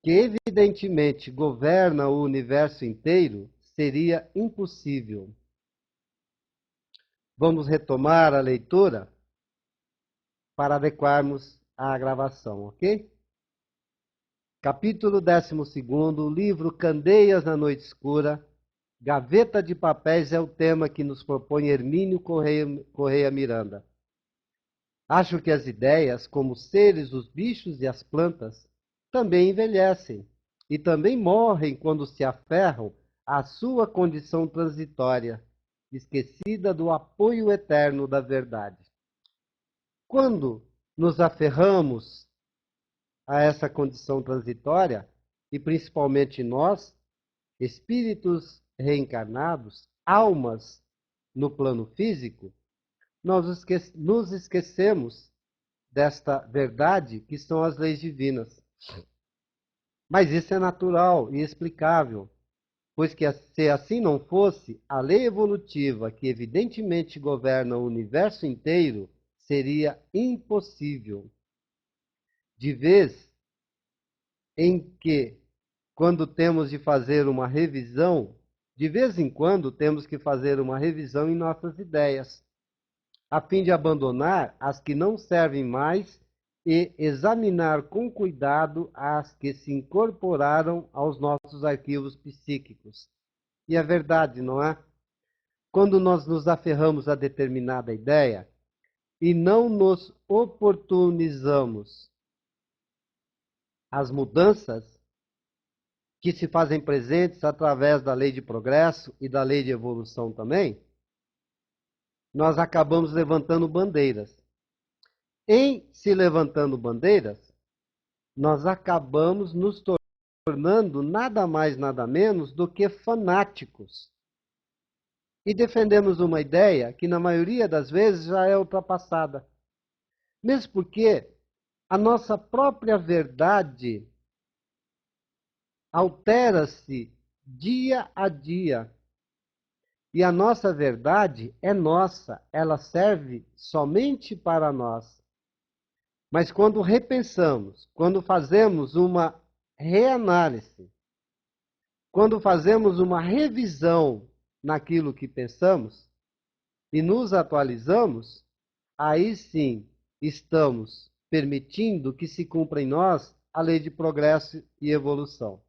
que evidentemente governa o universo inteiro, seria impossível. Vamos retomar a leitura para adequarmos à gravação, ok? Capítulo 12, livro Candeias na Noite Escura, Gaveta de Papéis é o tema que nos propõe Hermínio Correia Miranda. Acho que as ideias, como os seres, os bichos e as plantas, também envelhecem e também morrem quando se aferram à sua condição transitória, esquecida do apoio eterno da verdade. Quando nos aferramos a essa condição transitória, e principalmente nós, espíritos reencarnados, almas no plano físico, nós nos esquecemos desta verdade que são as leis divinas. Mas isso é natural e explicável, pois que se assim não fosse, a lei evolutiva que evidentemente governa o universo inteiro seria impossível. De vez em que, quando temos de fazer uma revisão, de vez em quando temos que fazer uma revisão em nossas ideias, a fim de abandonar as que não servem mais e examinar com cuidado as que se incorporaram aos nossos arquivos psíquicos. E é verdade, não é? Quando nós nos aferramos a determinada ideia e não nos oportunizamos as mudanças que se fazem presentes através da lei de progresso e da lei de evolução também, nós acabamos levantando bandeiras. Em se levantando bandeiras, nós acabamos nos tornando nada mais, nada menos do que fanáticos. E defendemos uma ideia que, na maioria das vezes, já é ultrapassada. Mesmo porque a nossa própria verdade altera-se dia a dia. E a nossa verdade é nossa, ela serve somente para nós. Mas quando repensamos, quando fazemos uma reanálise, quando fazemos uma revisão naquilo que pensamos e nos atualizamos, aí sim estamos permitindo que se cumpra em nós a lei de progresso e evolução.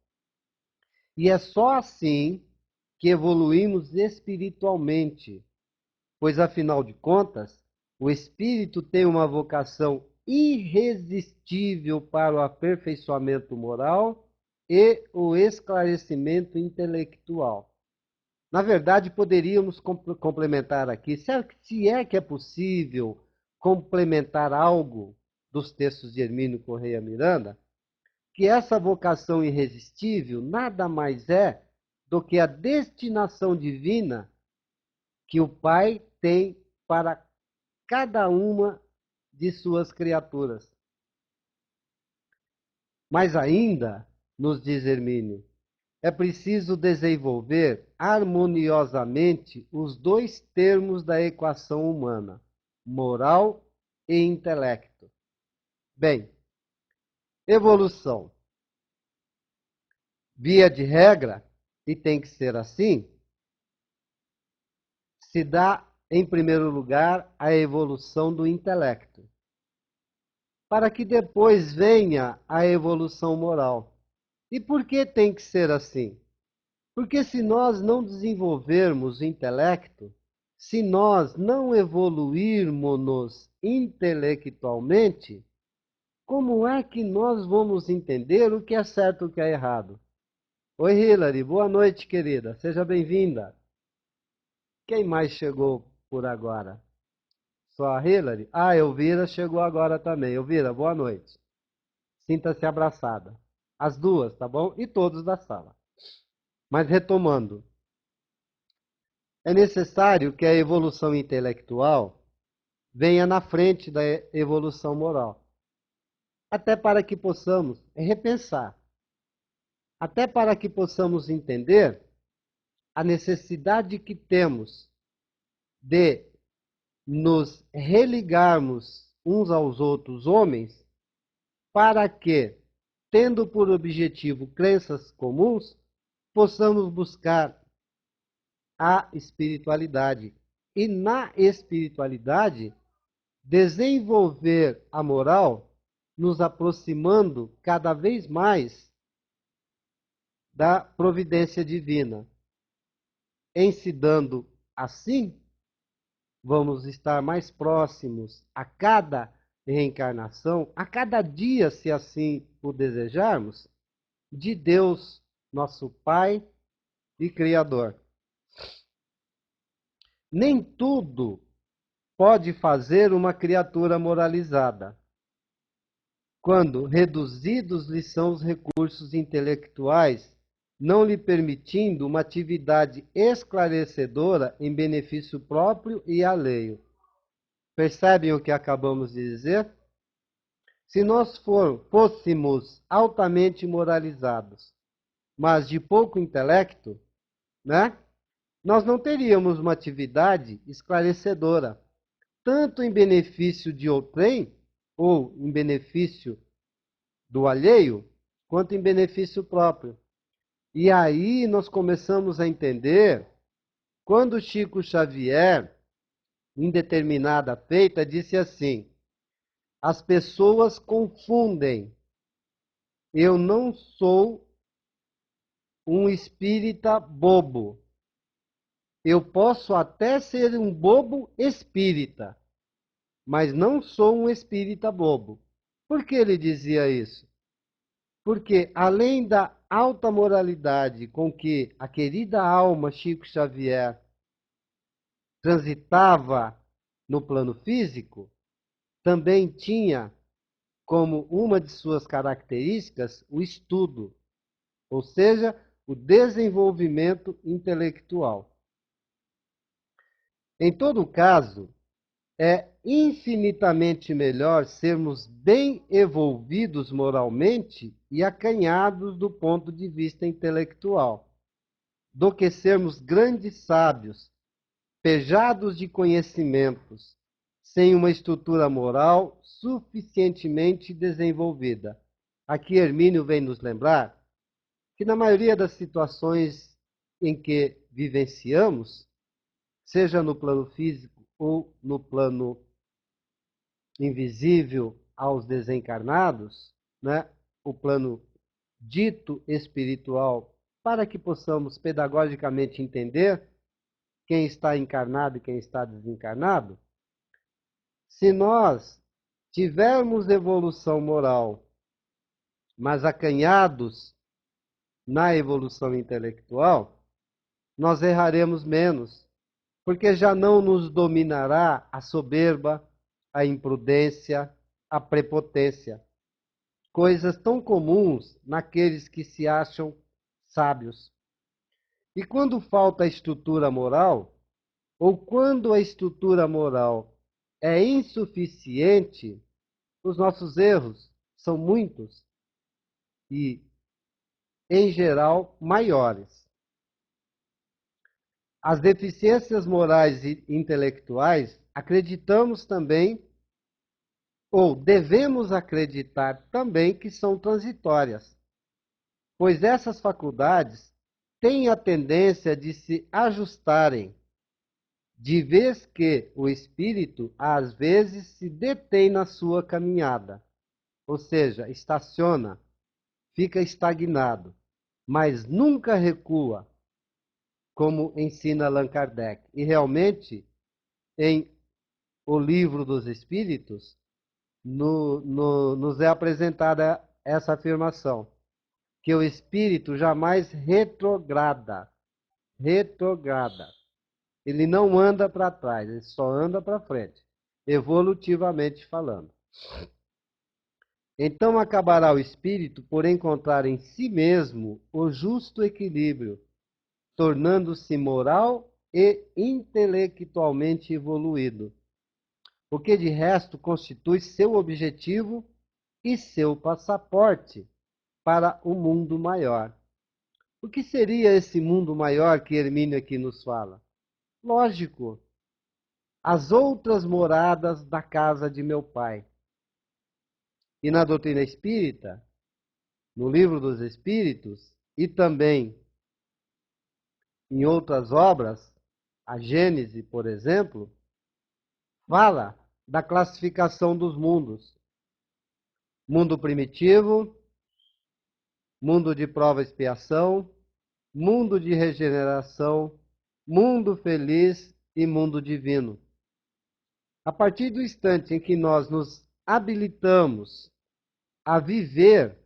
E é só assim que evoluímos espiritualmente, pois afinal de contas, o espírito tem uma vocação irresistível para o aperfeiçoamento moral e o esclarecimento intelectual. Na verdade, poderíamos complementar aqui, se é que é possível complementar algo dos textos de Hermínio Correia Miranda, que essa vocação irresistível nada mais é do que a destinação divina que o Pai tem para cada uma de suas criaturas. Mas ainda, nos diz Hermínio, é preciso desenvolver harmoniosamente os dois termos da equação humana, moral e intelecto. Bem, evolução. Via de regra, e tem que ser assim, se dá, em primeiro lugar, a evolução do intelecto, para que depois venha a evolução moral. E por que tem que ser assim? Porque se nós não desenvolvermos o intelecto, se nós não evoluirmos intelectualmente, como é que nós vamos entender o que é certo e o que é errado? Oi, Hilary, boa noite, querida. Seja bem-vinda. Quem mais chegou por agora? Só a Hilary? Ah, Elvira chegou agora também. Elvira, boa noite. Sinta-se abraçada. As duas, tá bom? E todos da sala. Mas retomando, é necessário que a evolução intelectual venha na frente da evolução moral. Até para que possamos repensar. Até para que possamos entender a necessidade que temos de nos religarmos uns aos outros homens, para que tendo por objetivo crenças comuns, possamos buscar a espiritualidade. E na espiritualidade, desenvolver a moral, nos aproximando cada vez mais da providência divina. Em se dando assim, vamos estar mais próximos a cada reencarnação, a cada dia, se assim o desejarmos, de Deus, nosso Pai e Criador. Nem tudo pode fazer uma criatura moralizada, quando reduzidos lhe são os recursos intelectuais, não lhe permitindo uma atividade esclarecedora em benefício próprio e alheio. Percebem o que acabamos de dizer? Se nós fôssemos altamente moralizados, mas de pouco intelecto, né? Nós não teríamos uma atividade esclarecedora, tanto em benefício de outrem, ou em benefício do alheio, quanto em benefício próprio. E aí nós começamos a entender, quando Chico Xavier, em determinada feita, disse assim: as pessoas confundem, eu não sou um espírita bobo. Eu posso até ser um bobo espírita, mas não sou um espírita bobo. Por que ele dizia isso? Porque, além da alta moralidade com que a querida alma Chico Xavier transitava no plano físico, também tinha como uma de suas características o estudo, ou seja, o desenvolvimento intelectual. Em todo caso, é infinitamente melhor sermos bem evolvidos moralmente e acanhados do ponto de vista intelectual, do que sermos grandes sábios, pejados de conhecimentos, sem uma estrutura moral suficientemente desenvolvida. Aqui Hermínio vem nos lembrar que na maioria das situações em que vivenciamos, seja no plano físico ou no plano invisível aos desencarnados, né? O plano dito espiritual, para que possamos pedagogicamente entender quem está encarnado e quem está desencarnado, se nós tivermos evolução moral, mas acanhados na evolução intelectual, nós erraremos menos, porque já não nos dominará a soberba, a imprudência, a prepotência, coisas tão comuns naqueles que se acham sábios. E quando falta a estrutura moral, ou quando a estrutura moral é insuficiente, os nossos erros são muitos e, em geral, maiores. As deficiências morais e intelectuais, acreditamos também, ou devemos acreditar também, que são transitórias, pois essas faculdades têm a tendência de se ajustarem, de vez que o espírito, às vezes, se detém na sua caminhada, ou seja, estaciona, fica estagnado, mas nunca recua, como ensina Allan Kardec. E realmente, em O Livro dos Espíritos, nos é apresentada essa afirmação, que o espírito jamais retrograda. Retrograda. Ele não anda para trás, ele só anda para frente, evolutivamente falando. Então acabará o espírito por encontrar em si mesmo o justo equilíbrio, tornando-se moral e intelectualmente evoluído, o que de resto constitui seu objetivo e seu passaporte para o mundo maior. O que seria esse mundo maior que Hermínio aqui nos fala? Lógico, as outras moradas da casa de meu pai. E na doutrina espírita, no Livro dos Espíritos e também em outras obras, a Gênese, por exemplo, fala da classificação dos mundos. Mundo primitivo, mundo de prova e expiação, mundo de regeneração, mundo feliz e mundo divino. A partir do instante em que nós nos habilitamos a viver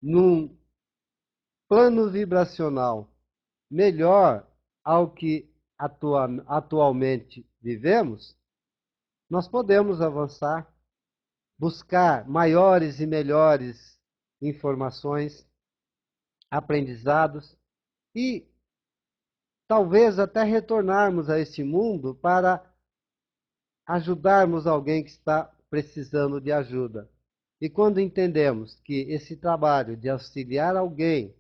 num plano vibracional melhor ao que atualmente vivemos, nós podemos avançar, buscar maiores e melhores informações, aprendizados e talvez até retornarmos a este mundo para ajudarmos alguém que está precisando de ajuda. E quando entendemos que esse trabalho de auxiliar alguém,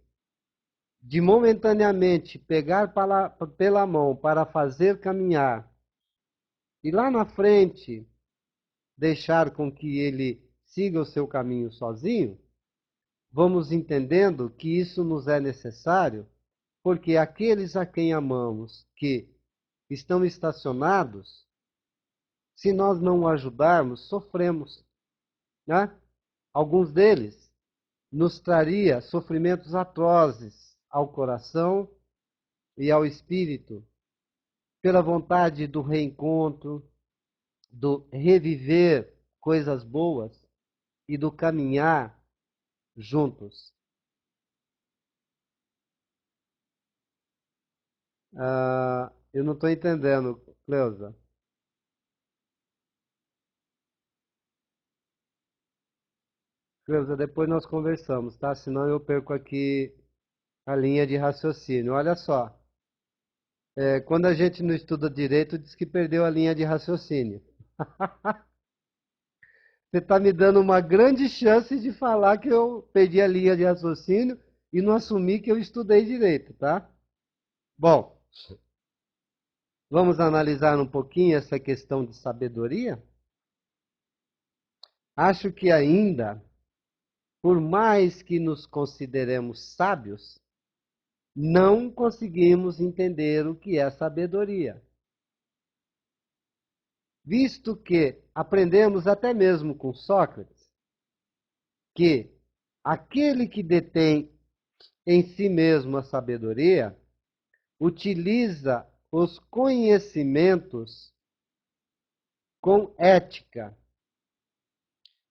de momentaneamente pegar pela mão para fazer caminhar, e lá na frente deixar com que ele siga o seu caminho sozinho, vamos entendendo que isso nos é necessário, porque aqueles a quem amamos que estão estacionados, se nós não o ajudarmos, sofremos, né? Alguns deles nos traria sofrimentos atrozes ao coração e ao espírito, pela vontade do reencontro, do reviver coisas boas e do caminhar juntos. Eu não estou entendendo, Cleusa. Cleusa, depois nós conversamos, tá? Senão eu perco aqui a linha de raciocínio. Olha só, quando a gente não estuda direito, diz que perdeu a linha de raciocínio. Você está me dando uma grande chance de falar que eu perdi a linha de raciocínio e não assumi que eu estudei direito, tá? Bom, vamos analisar um pouquinho essa questão de sabedoria? Acho que ainda, por mais que nos consideremos sábios, não conseguimos entender o que é sabedoria. Visto que aprendemos até mesmo com Sócrates que aquele que detém em si mesmo a sabedoria utiliza os conhecimentos com ética,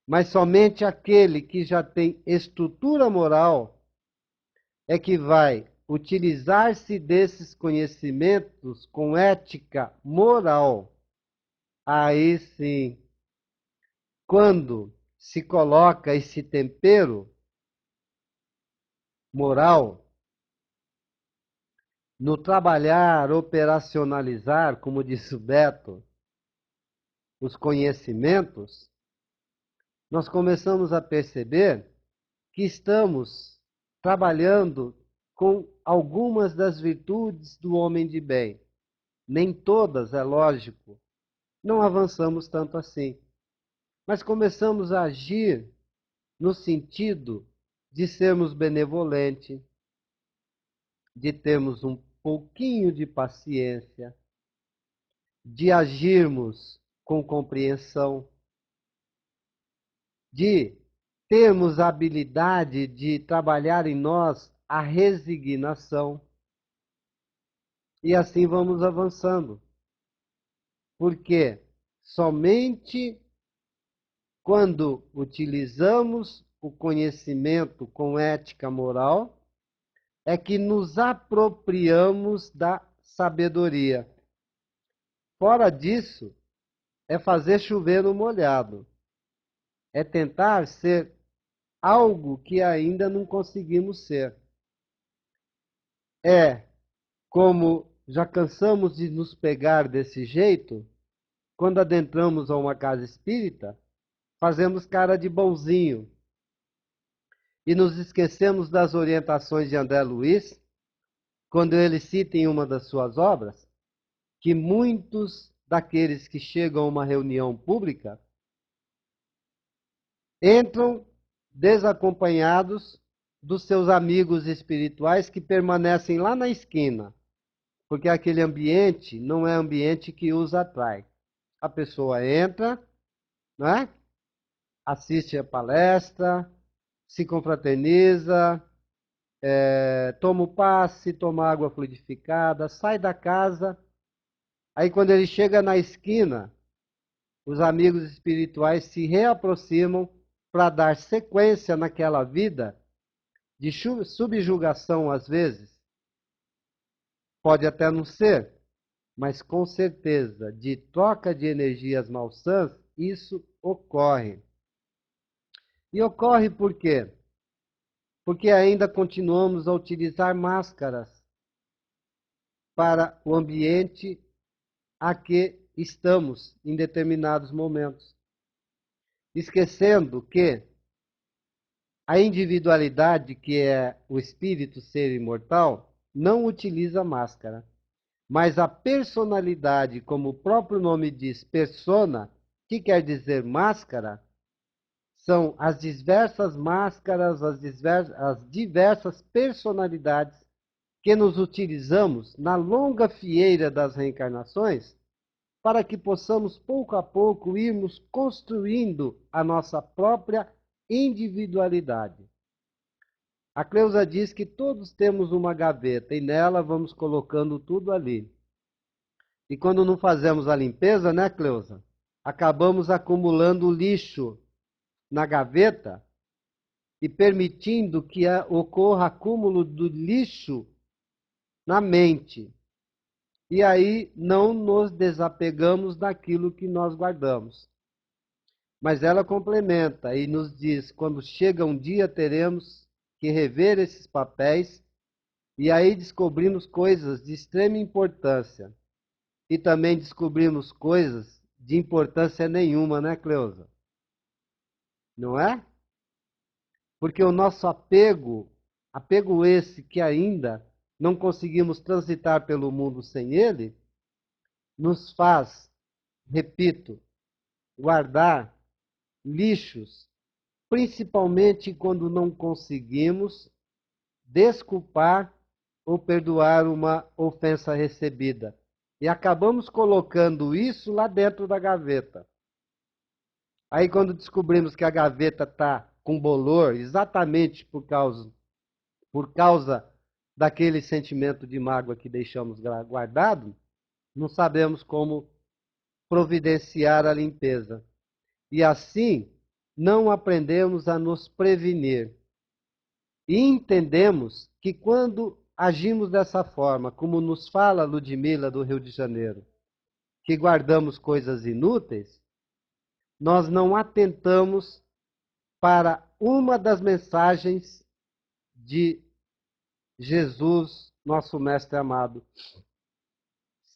mas somente aquele que já tem estrutura moral é que vai utilizar-se desses conhecimentos com ética moral. Aí sim, quando se coloca esse tempero moral no trabalhar, operacionalizar, como disse o Beto, os conhecimentos, nós começamos a perceber que estamos trabalhando com algumas das virtudes do homem de bem. Nem todas, é lógico, não avançamos tanto assim. Mas começamos a agir no sentido de sermos benevolentes, de termos um pouquinho de paciência, de agirmos com compreensão, de termos a habilidade de trabalhar em nós a resignação. E assim vamos avançando. Porque somente quando utilizamos o conhecimento com ética moral é que nos apropriamos da sabedoria. Fora disso, é fazer chover no molhado. É tentar ser algo que ainda não conseguimos ser. É como já cansamos de nos pegar desse jeito, quando adentramos a uma casa espírita, fazemos cara de bonzinho e nos esquecemos das orientações de André Luiz, quando ele cita em uma das suas obras que muitos daqueles que chegam a uma reunião pública entram desacompanhados dos seus amigos espirituais que permanecem lá na esquina, porque aquele ambiente não é ambiente que os atrai. A pessoa entra, né? Assiste a palestra, se confraterniza, toma o passe, toma água fluidificada, sai da casa. Aí quando ele chega na esquina, os amigos espirituais se reaproximam para dar sequência naquela vida de subjugação, às vezes. Pode até não ser, mas com certeza, de troca de energias malsãs, isso ocorre. E ocorre por quê? Porque ainda continuamos a utilizar máscaras para o ambiente a que estamos em determinados momentos. Esquecendo que a individualidade, que é o espírito ser imortal, não utiliza máscara. Mas a personalidade, como o próprio nome diz, persona, que quer dizer máscara, são as diversas máscaras, as diversas personalidades que nos utilizamos na longa fieira das reencarnações para que possamos, pouco a pouco, irmos construindo a nossa própria individualidade. A Cleusa diz que todos temos uma gaveta e nela vamos colocando tudo ali. E quando não fazemos a limpeza, né, Cleusa? Acabamos acumulando lixo na gaveta e permitindo que ocorra acúmulo do lixo na mente. E aí não nos desapegamos daquilo que nós guardamos. Mas ela complementa e nos diz: quando chega um dia, teremos que rever esses papéis, e aí descobrimos coisas de extrema importância. E também descobrimos coisas de importância nenhuma, né, Cleusa? Não é? Porque o nosso apego esse que ainda não conseguimos transitar pelo mundo sem ele, nos faz, repito, guardar lixos, principalmente quando não conseguimos desculpar ou perdoar uma ofensa recebida. E acabamos colocando isso lá dentro da gaveta. Aí quando descobrimos que a gaveta está com bolor, exatamente por causa daquele sentimento de mágoa que deixamos guardado, não sabemos como providenciar a limpeza. E assim, não aprendemos a nos prevenir. E entendemos que quando agimos dessa forma, como nos fala Ludmila do Rio de Janeiro, que guardamos coisas inúteis, nós não atentamos para uma das mensagens de Jesus, nosso mestre amado.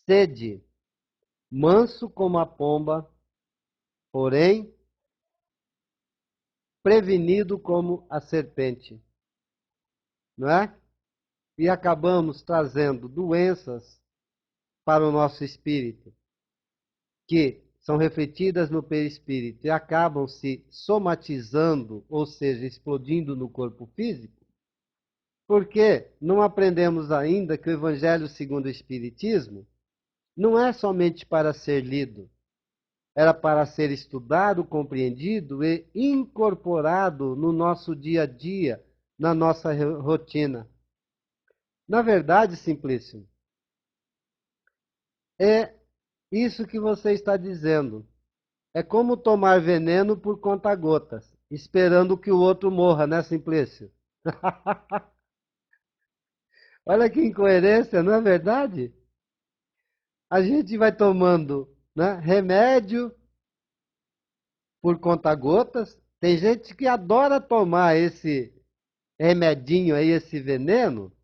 Sede manso como a pomba, porém prevenido como a serpente, não é? E acabamos trazendo doenças para o nosso espírito, que são refletidas no perispírito e acabam se somatizando, ou seja, explodindo no corpo físico, porque não aprendemos ainda que o Evangelho segundo o Espiritismo não é somente para ser lido, era para ser estudado, compreendido e incorporado no nosso dia a dia, na nossa rotina. Na verdade, Simplício, é isso que você está dizendo. É como tomar veneno por conta-gotas, esperando que o outro morra, né, Simplício? Olha que incoerência, não é verdade? A gente vai tomando, né, remédio por conta-gotas. Tem gente que adora tomar esse remedinho aí, esse veneno,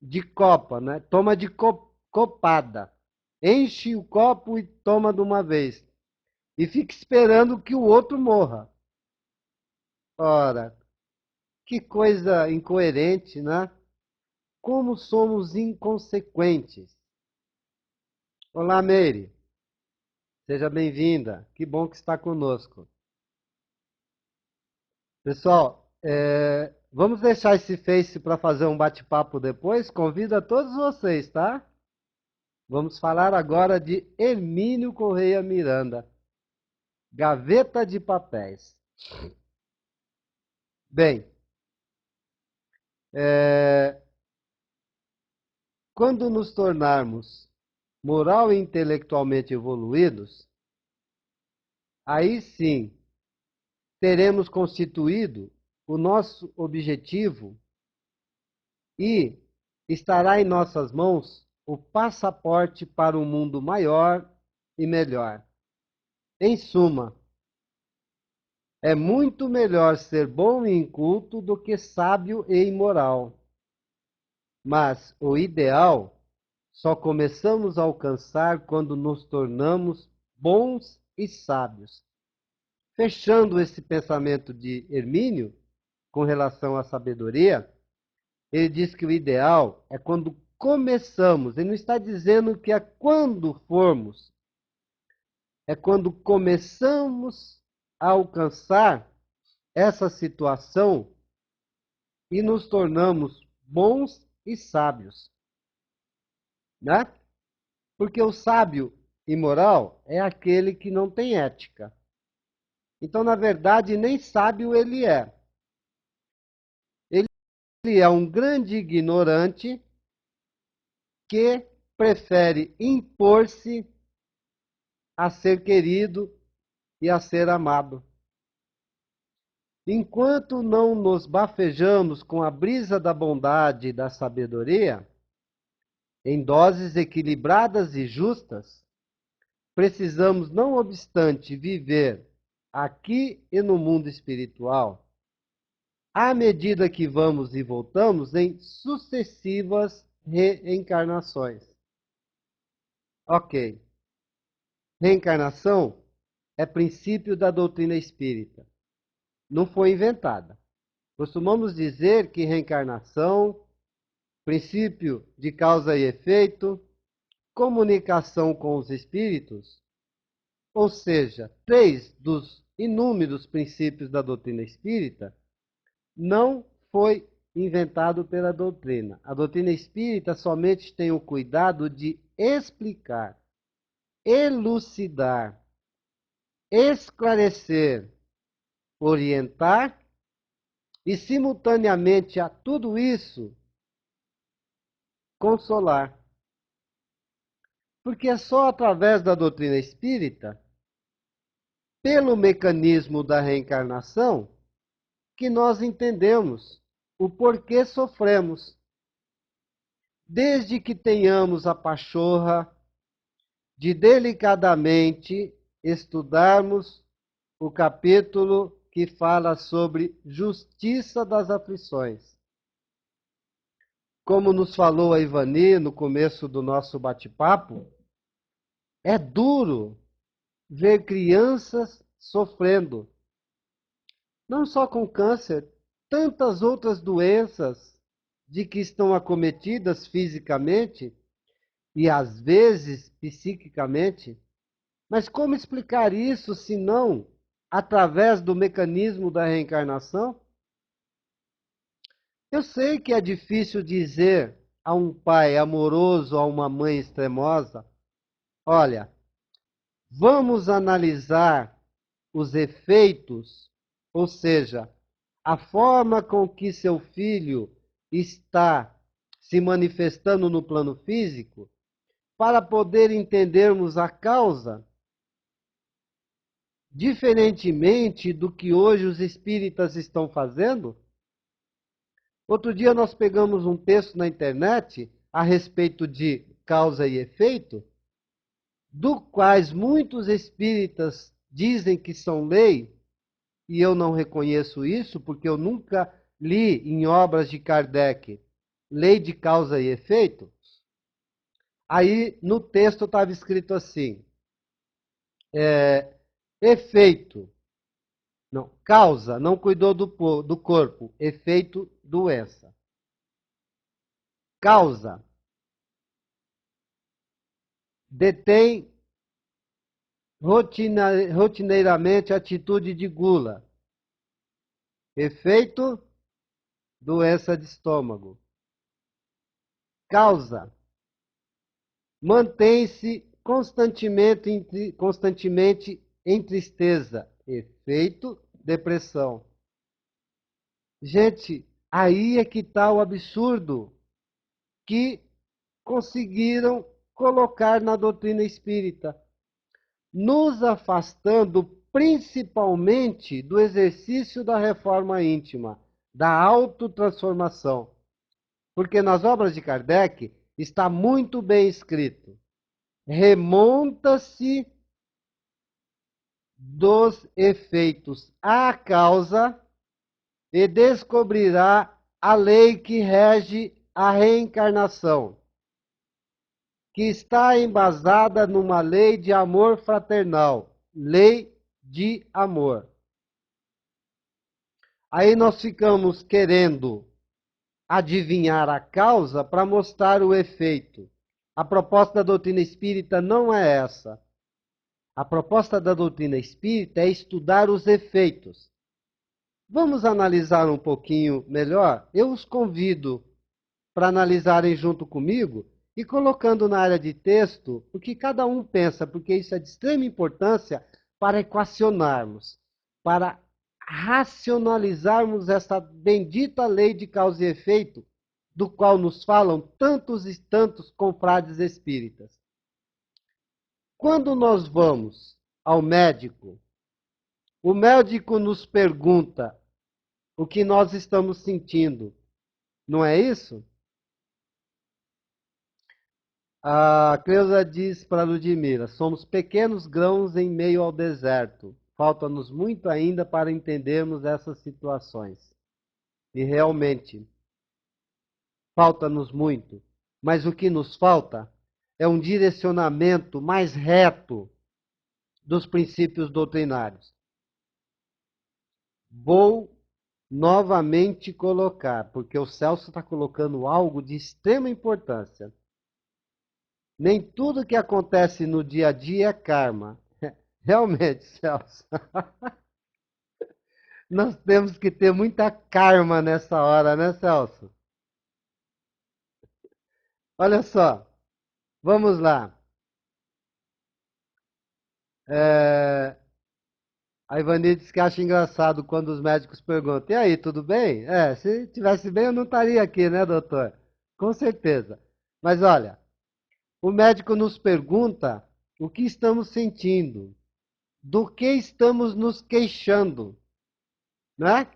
de copa, né? Toma de copada. Enche o copo e toma de uma vez. E fica esperando que o outro morra. Ora, que coisa incoerente, né? Como somos inconsequentes. Olá, Meire. Seja bem-vinda. Que bom que está conosco. Pessoal, Vamos deixar esse Face para fazer um bate-papo depois? Convido a todos vocês, tá? Vamos falar agora de Hermínio Correia Miranda, Gaveta de Papéis. Bem, quando nos tornarmos moral e intelectualmente evoluídos, aí sim teremos constituído o nosso objetivo e estará em nossas mãos o passaporte para um mundo maior e melhor. Em suma, é muito melhor ser bom e inculto do que sábio e imoral. Mas o ideal só começamos a alcançar quando nos tornamos bons e sábios. Fechando esse pensamento de Hermínio com relação à sabedoria, ele diz que o ideal é quando começamos. Ele não está dizendo que é quando formos, é quando começamos a alcançar essa situação e nos tornamos bons e sábios, né? Porque o sábio e moral é aquele que não tem ética. Então, na verdade, nem sábio ele é. Ele é um grande ignorante que prefere impor-se a ser querido e a ser amado. Enquanto não nos bafejamos com a brisa da bondade e da sabedoria, em doses equilibradas e justas, precisamos, não obstante, viver aqui e no mundo espiritual, à medida que vamos e voltamos em sucessivas reencarnações. Ok. Reencarnação é princípio da doutrina espírita. Não foi inventada. Costumamos dizer que reencarnação, princípio de causa e efeito, comunicação com os espíritos, ou seja, 3 dos inúmeros princípios da doutrina espírita, não foi inventado pela doutrina. A doutrina espírita somente tem o cuidado de explicar, elucidar, esclarecer, orientar e, simultaneamente a tudo isso, consolar. Porque é só através da doutrina espírita, pelo mecanismo da reencarnação, que nós entendemos o porquê sofremos. Desde que tenhamos a pachorra de delicadamente estudarmos o capítulo que fala sobre justiça das aflições. Como nos falou a Ivani no começo do nosso bate-papo, é duro ver crianças sofrendo, não só com câncer, tantas outras doenças de que estão acometidas fisicamente e às vezes psiquicamente. Mas como explicar isso se não através do mecanismo da reencarnação? Eu sei que é difícil dizer a um pai amoroso, a uma mãe extremosa: olha, vamos analisar os efeitos, ou seja, a forma com que seu filho está se manifestando no plano físico, para poder entendermos a causa, diferentemente do que hoje os espíritas estão fazendo. Outro dia nós pegamos um texto na internet a respeito de causa e efeito, do quais muitos espíritas dizem que são lei, e eu não reconheço isso porque eu nunca li em obras de Kardec lei de causa e efeito. Aí no texto estava escrito assim, efeito, não, causa, não cuidou do corpo, efeito, doença. Causa, detém rotineiramente atitude de gula. Efeito, doença de estômago. Causa, mantém-se constantemente em tristeza. Efeito, depressão. Gente, aí é que está o absurdo que conseguiram colocar na doutrina espírita, nos afastando principalmente do exercício da reforma íntima, da autotransformação. Porque nas obras de Kardec está muito bem escrito: remonta-se dos efeitos à causa e descobrirá a lei que rege a reencarnação, que está embasada numa lei de amor fraternal, lei de amor. Aí nós ficamos querendo adivinhar a causa para mostrar o efeito. A proposta da doutrina espírita não é essa. A proposta da doutrina espírita é estudar os efeitos. Vamos analisar um pouquinho melhor? Eu os convido para analisarem junto comigo e colocando na área de texto o que cada um pensa, porque isso é de extrema importância para equacionarmos, para racionalizarmos essa bendita lei de causa e efeito, do qual nos falam tantos e tantos confrades espíritas. Quando nós vamos ao médico, o médico nos pergunta o que nós estamos sentindo, não é isso? A Cleusa diz para Ludmila: somos pequenos grãos em meio ao deserto. Falta-nos muito ainda para entendermos essas situações. E realmente, falta-nos muito. Mas o que nos falta é um direcionamento mais reto dos princípios doutrinários. Vou novamente colocar, porque o Celso está colocando algo de extrema importância. Nem tudo que acontece no dia a dia é karma. Realmente, Celso. Nós temos que ter muita karma nessa hora, né, Celso? Olha só, vamos lá. A Ivani diz que acha engraçado quando os médicos perguntam: e aí, tudo bem? Se tivesse bem, eu não estaria aqui, né, doutor? Com certeza. Mas olha, o médico nos pergunta o que estamos sentindo, do que estamos nos queixando, né?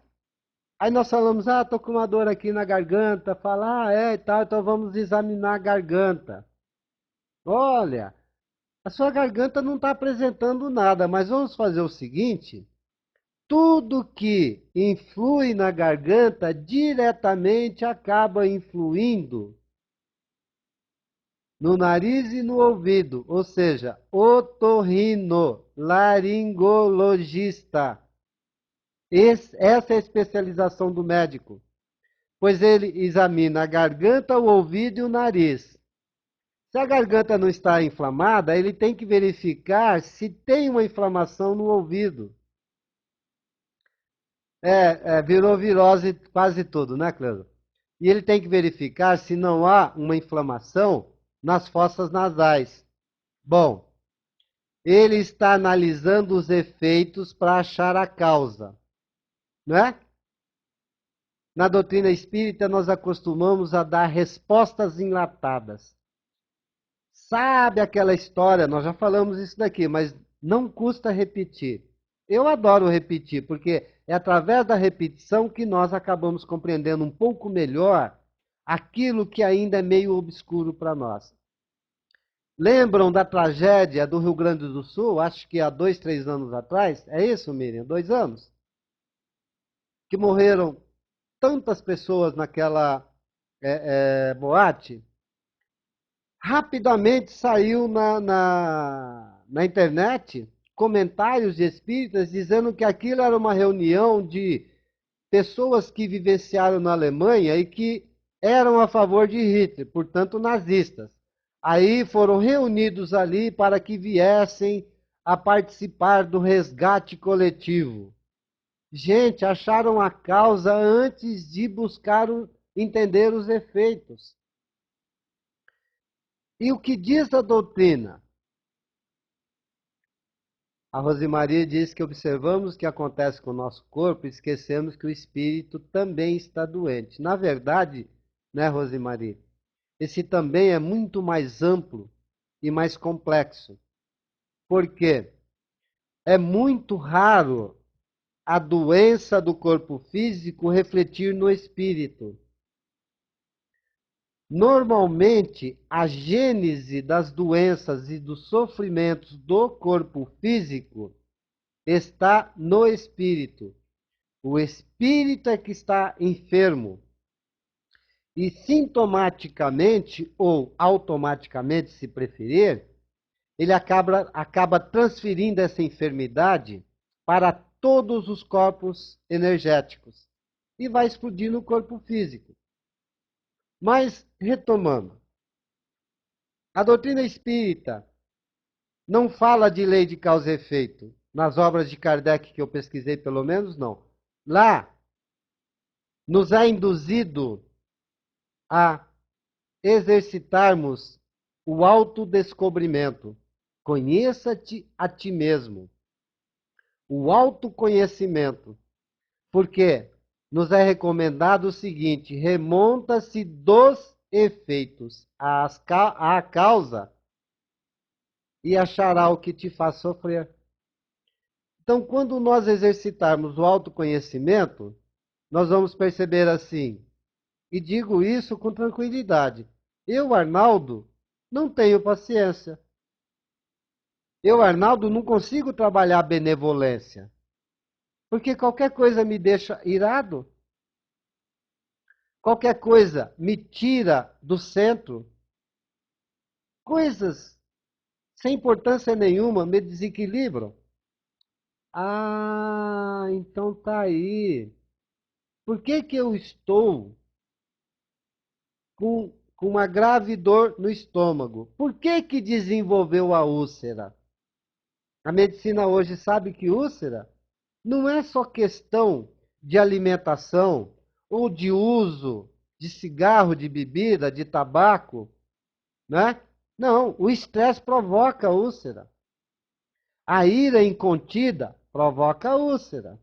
Aí nós falamos: tô com uma dor aqui na garganta. Fala: e tal, então vamos examinar a garganta. Olha, a sua garganta não está apresentando nada, mas vamos fazer o seguinte: tudo que influi na garganta diretamente acaba influindo no nariz e no ouvido, ou seja, otorrino, laringologista. Essa é a especialização do médico, pois ele examina a garganta, o ouvido e o nariz. Se a garganta não está inflamada, ele tem que verificar se tem uma inflamação no ouvido. Virou virose quase tudo, né, Cleusa? E ele tem que verificar se não há uma inflamação nas fossas nasais. Bom, ele está analisando os efeitos para achar a causa, não é? Na doutrina espírita, nós acostumamos a dar respostas enlatadas. Sabe aquela história? Nós já falamos isso daqui, mas não custa repetir. Eu adoro repetir, porque é através da repetição que nós acabamos compreendendo um pouco melhor aquilo que ainda é meio obscuro para nós. Lembram da tragédia do Rio Grande do Sul? Acho que há 2, 3 anos atrás. É isso, Miriam? 2 anos? Que morreram tantas pessoas naquela boate. Rapidamente saiu na internet comentários de espíritas dizendo que aquilo era uma reunião de pessoas que vivenciaram na Alemanha e que eram a favor de Hitler, portanto nazistas. Aí foram reunidos ali para que viessem a participar do resgate coletivo. Gente, acharam a causa antes de buscar entender os efeitos. E o que diz a doutrina? A Rosemaria diz que observamos o que acontece com o nosso corpo e esquecemos que o espírito também está doente. Na verdade, né, Rosemaria? Esse também é muito mais amplo e mais complexo. Por quê? É muito raro a doença do corpo físico refletir no espírito. Normalmente, a gênese das doenças e dos sofrimentos do corpo físico está no espírito. O espírito é que está enfermo. E sintomaticamente, ou automaticamente, se preferir, ele acaba transferindo essa enfermidade para todos os corpos energéticos e vai explodir no corpo físico. Mas, retomando, a doutrina espírita não fala de lei de causa e efeito. Nas obras de Kardec que eu pesquisei, pelo menos, não. Lá, nos é induzido a exercitarmos o autodescobrimento. Conheça-te a ti mesmo. O autoconhecimento. Porque nos é recomendado o seguinte: remonta-se dos efeitos à causa e achará o que te faz sofrer. Então, quando nós exercitarmos o autoconhecimento, nós vamos perceber assim, e digo isso com tranquilidade: eu, Arnaldo, não tenho paciência. Eu, Arnaldo, não consigo trabalhar benevolência, porque qualquer coisa me deixa irado, qualquer coisa me tira do centro, coisas sem importância nenhuma me desequilibram. Ah, então tá aí. Por que que eu estou com uma grave dor no estômago? Por que que desenvolveu a úlcera? A medicina hoje sabe que úlcera não é só questão de alimentação ou de uso de cigarro, de bebida, de tabaco, né? Não, o estresse provoca úlcera. A ira incontida provoca úlcera.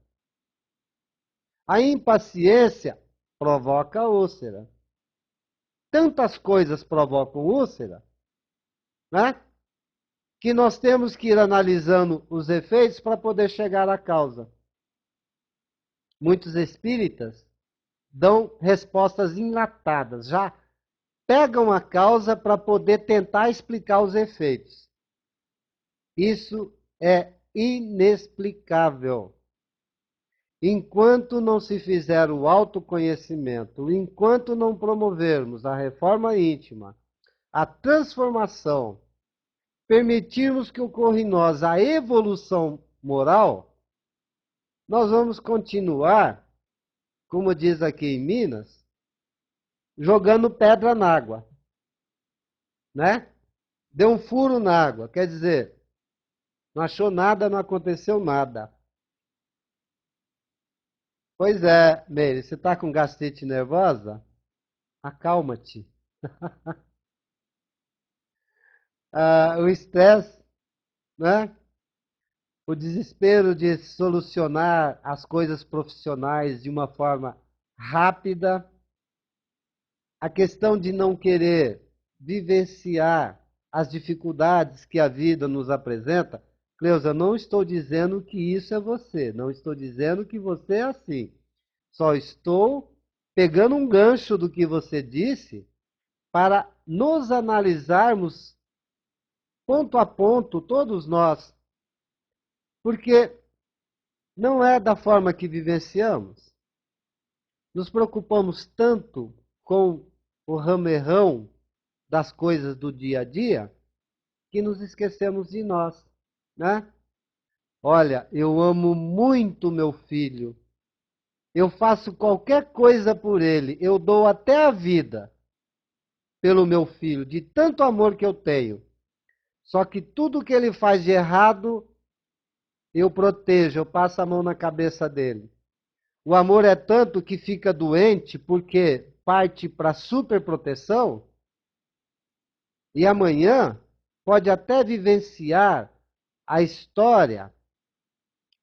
A impaciência provoca úlcera. Tantas coisas provocam úlcera, né? Que nós temos que ir analisando os efeitos para poder chegar à causa. Muitos espíritas dão respostas enlatadas, já pegam a causa para poder tentar explicar os efeitos. Isso é inexplicável. Enquanto não se fizer o autoconhecimento, enquanto não promovermos a reforma íntima, a transformação, permitirmos que ocorra em nós a evolução moral, nós vamos continuar, como diz aqui em Minas, jogando pedra na água, né? Deu um furo na água, quer dizer, não achou nada, não aconteceu nada. Pois é, Meire, você está com gastrite nervosa? Acalma-te. O estresse, né? O desespero de solucionar as coisas profissionais de uma forma rápida, a questão de não querer vivenciar as dificuldades que a vida nos apresenta. Cleusa, não estou dizendo que isso é você, não estou dizendo que você é assim. Só estou pegando um gancho do que você disse para nos analisarmos ponto a ponto, todos nós, porque não é da forma que vivenciamos. Nos preocupamos tanto com o ramerrão das coisas do dia a dia que nos esquecemos de nós, né? Olha, eu amo muito meu filho. Eu faço qualquer coisa por ele. Eu dou até a vida pelo meu filho, de tanto amor que eu tenho. Só que tudo que ele faz de errado, eu protejo, eu passo a mão na cabeça dele. O amor é tanto que fica doente porque parte para superproteção e amanhã pode até vivenciar a história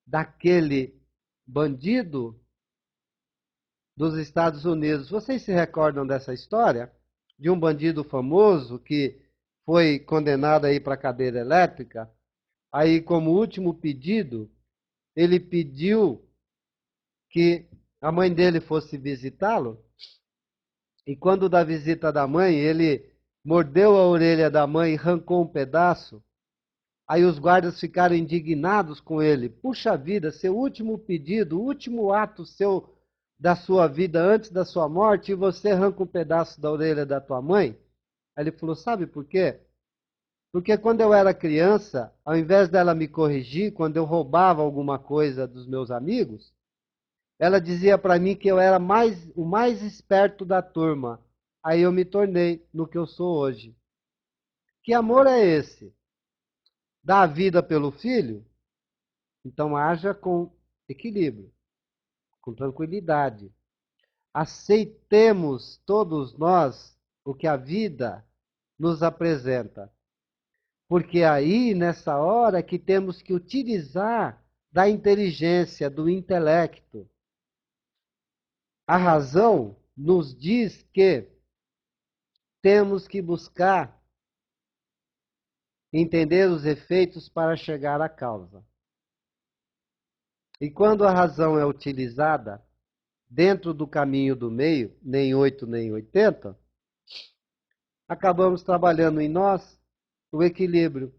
daquele bandido dos Estados Unidos. Vocês se recordam dessa história? De um bandido famoso que foi condenado aí para a cadeira elétrica. Aí, como último pedido, ele pediu que a mãe dele fosse visitá-lo. E quando da visita da mãe, ele mordeu a orelha da mãe e arrancou um pedaço. Aí os guardas ficaram indignados com ele. Puxa vida, seu último pedido, o último ato seu da sua vida antes da sua morte, e você arranca um pedaço da orelha da tua mãe? Aí ele falou, sabe por quê? Porque quando eu era criança, ao invés dela me corrigir, quando eu roubava alguma coisa dos meus amigos, ela dizia para mim que eu era o mais esperto da turma. Aí eu me tornei no que eu sou hoje. Que amor é esse? Dar a vida pelo filho? Então haja com equilíbrio, com tranquilidade. Aceitemos todos nós o que a vida nos apresenta. Porque aí, nessa hora, que temos que utilizar da inteligência, do intelecto. A razão nos diz que temos que buscar entender os efeitos para chegar à causa. E quando a razão é utilizada dentro do caminho do meio, nem 8 nem 80, acabamos trabalhando em nós o equilíbrio.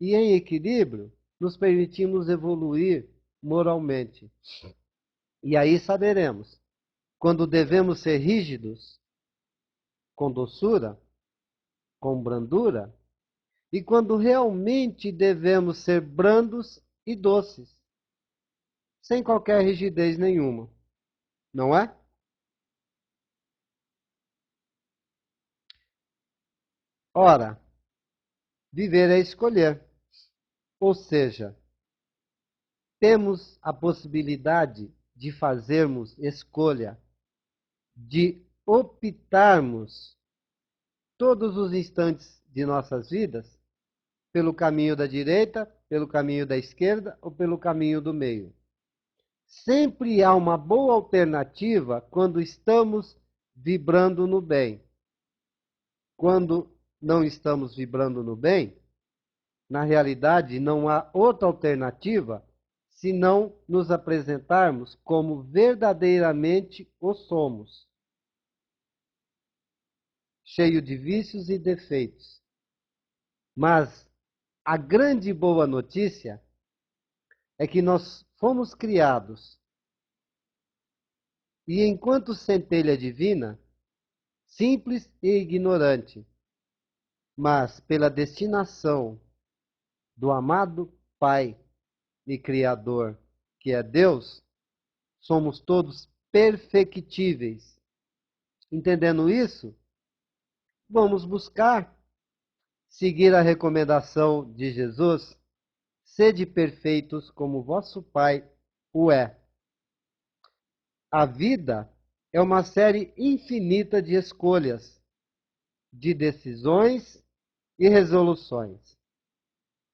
E em equilíbrio, nos permitimos evoluir moralmente. E aí saberemos quando devemos ser rígidos, com doçura, com brandura, e quando realmente devemos ser brandos e doces, sem qualquer rigidez nenhuma. Não é? Ora, viver é escolher. Ou seja, temos a possibilidade de fazermos escolha, de optarmos todos os instantes de nossas vidas pelo caminho da direita, pelo caminho da esquerda ou pelo caminho do meio. Sempre há uma boa alternativa quando estamos vibrando no bem. Quando não estamos vibrando no bem, na realidade não há outra alternativa se não nos apresentarmos como verdadeiramente o somos, cheio de vícios e defeitos. Mas a grande boa notícia é que nós fomos criados e, enquanto centelha divina, simples e ignorante, mas pela destinação do amado Pai e Criador, que é Deus, somos todos perfectíveis. Entendendo isso, vamos buscar seguir a recomendação de Jesus: sede perfeitos como vosso Pai o é. A vida é uma série infinita de escolhas, de decisões e resoluções.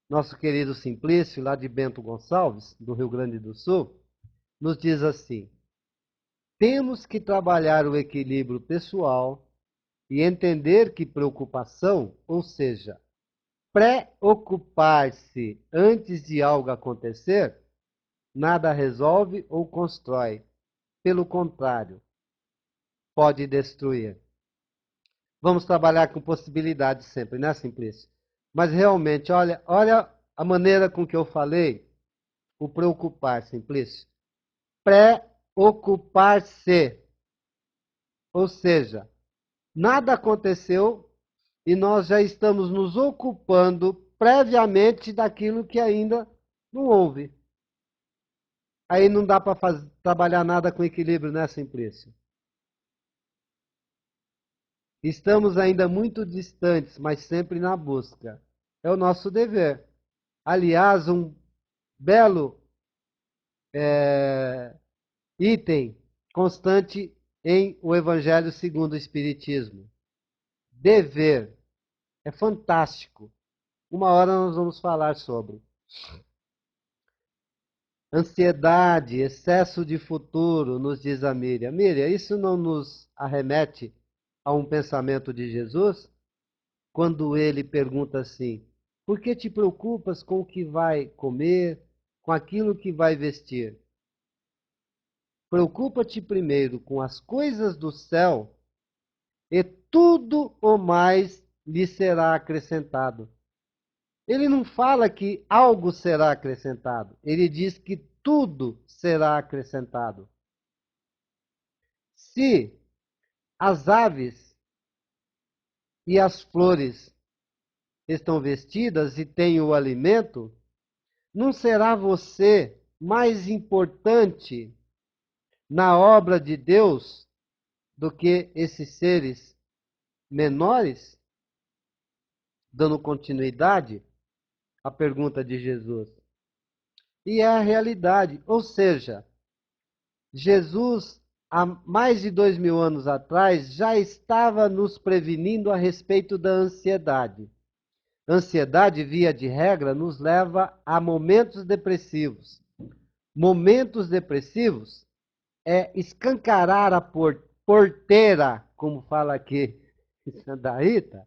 Nosso querido Simplício, lá de Bento Gonçalves, do Rio Grande do Sul, nos diz assim: temos que trabalhar o equilíbrio pessoal e entender que preocupação, ou seja, preocupar-se antes de algo acontecer, nada resolve ou constrói. Pelo contrário, pode destruir. Vamos trabalhar com possibilidades sempre, né, Simplício? Mas realmente, olha a maneira com que eu falei, o preocupar, Simplício. Preocupar-se. Ou seja, nada aconteceu e nós já estamos nos ocupando previamente daquilo que ainda não houve. Aí não dá para trabalhar nada com equilíbrio, né, Simplício? Estamos ainda muito distantes, mas sempre na busca. É o nosso dever. Aliás, um belo item constante em o Evangelho segundo o Espiritismo. Dever. É fantástico. Uma hora nós vamos falar sobre. Ansiedade, excesso de futuro, nos diz a Miriam. Miriam, isso não nos arremete a um pensamento de Jesus? Quando ele pergunta assim: por que te preocupas com o que vai comer, com aquilo que vai vestir? Preocupa-te primeiro com as coisas do céu, e tudo o mais lhe será acrescentado. Ele não fala que algo será acrescentado, ele diz que tudo será acrescentado. Se as aves e as flores estão vestidas e têm o alimento, não será você mais importante na obra de Deus do que esses seres menores? Dando continuidade à pergunta de Jesus. E é a realidade. Ou seja, Jesus, há mais de 2000 anos atrás, já estava nos prevenindo a respeito da ansiedade. Ansiedade, via de regra, nos leva a momentos depressivos. Momentos depressivos é escancarar a porteira, como fala aqui em Santa Rita.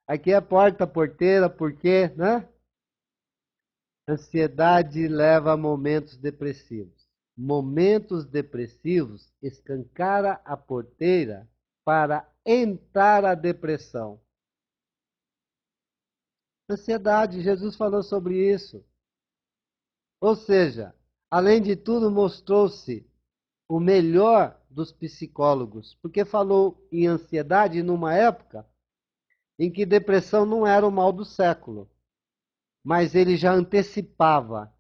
Aqui é porta, porteira, porque, né? Ansiedade leva a momentos depressivos. Momentos depressivos escancara a porteira para entrar a depressão. Ansiedade, Jesus falou sobre isso. Ou seja, além de tudo, mostrou-se o melhor dos psicólogos, porque falou em ansiedade numa época em que depressão não era o mal do século, mas ele já antecipava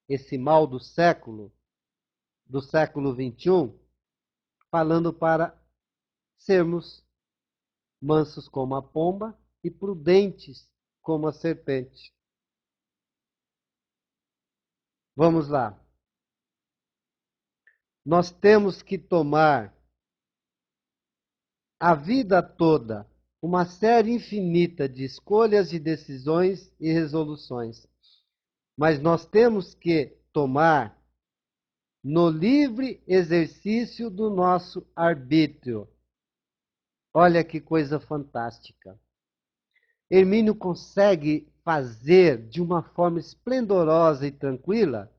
esse mal do século XXI, falando para sermos mansos como a pomba e prudentes como a serpente. Vamos lá. Nós temos que tomar a vida toda uma série infinita de escolhas e decisões e resoluções. Mas nós temos que tomar no livre exercício do nosso arbítrio. Olha que coisa fantástica. Hermínio consegue fazer de uma forma esplendorosa e tranquila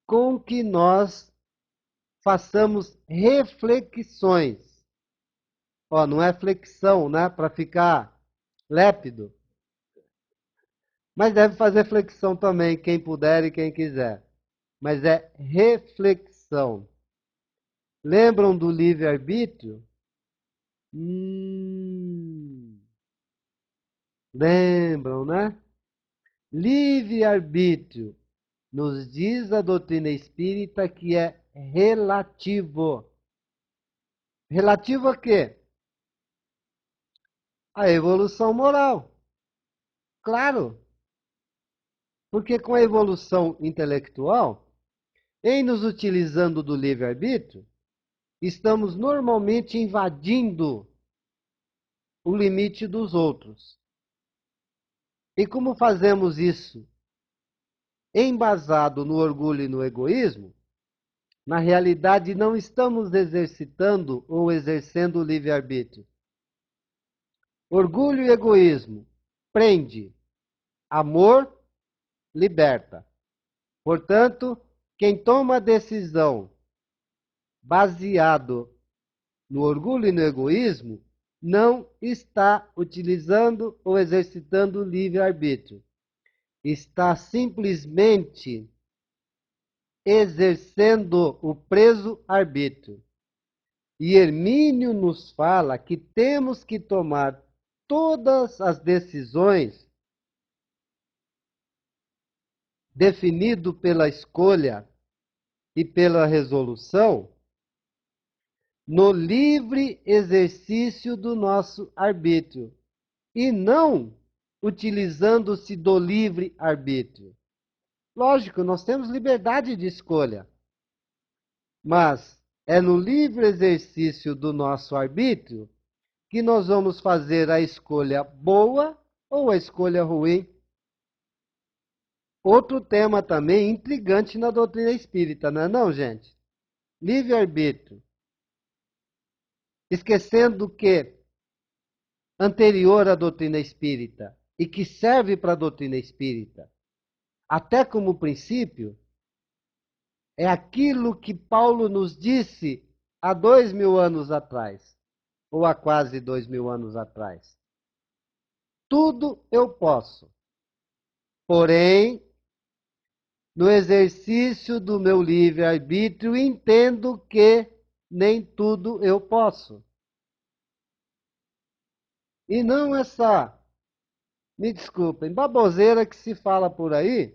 com que nós façamos reflexões. Ó, não é flexão, né? Para ficar lépido. Mas deve fazer flexão também, quem puder e quem quiser. Mas é reflexão. Lembram do livre-arbítrio? Lembram, né? Livre-arbítrio nos diz a doutrina espírita que é relativo. Relativo a quê? A evolução moral. Claro, porque com a evolução intelectual, em nos utilizando do livre-arbítrio, estamos normalmente invadindo o limite dos outros. E como fazemos isso embasado no orgulho e no egoísmo, na realidade não estamos exercitando ou exercendo o livre-arbítrio. Orgulho e egoísmo prende, amor liberta. Portanto, quem toma a decisão baseado no orgulho e no egoísmo não está utilizando ou exercitando o livre-arbítrio. Está simplesmente exercendo o preso-arbítrio. E Hermínio nos fala que temos que tomar todas as decisões definido pela escolha e pela resolução no livre exercício do nosso arbítrio e não utilizando-se do livre arbítrio. Lógico, nós temos liberdade de escolha, Mas é no livre exercício do nosso arbítrio que nós vamos fazer a escolha boa ou a escolha ruim. Outro tema também intrigante na doutrina espírita, não é não, gente? Livre-arbítrio. Esquecendo que anterior à doutrina espírita e que serve para a doutrina espírita, até como princípio, é aquilo que Paulo nos disse há 2000 anos atrás, ou há quase 2000 anos atrás. Tudo eu posso, porém, no exercício do meu livre-arbítrio, entendo que nem tudo eu posso. E não essa, me desculpem, baboseira que se fala por aí,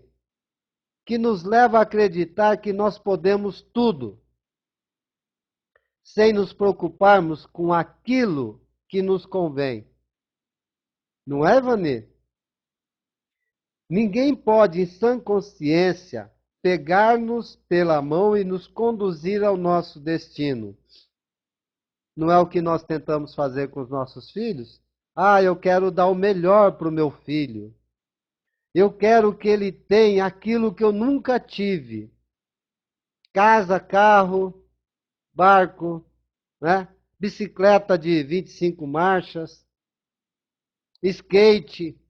que nos leva a acreditar que nós podemos tudo, sem nos preocuparmos com aquilo que nos convém. Não é, Vanê? Ninguém pode, em sã consciência, pegar-nos pela mão e nos conduzir ao nosso destino. Não é o que nós tentamos fazer com os nossos filhos? Ah, eu quero dar o melhor para o meu filho. Eu quero que ele tenha aquilo que eu nunca tive. Casa, carro, barco, né? Bicicleta de 25 marchas, skate,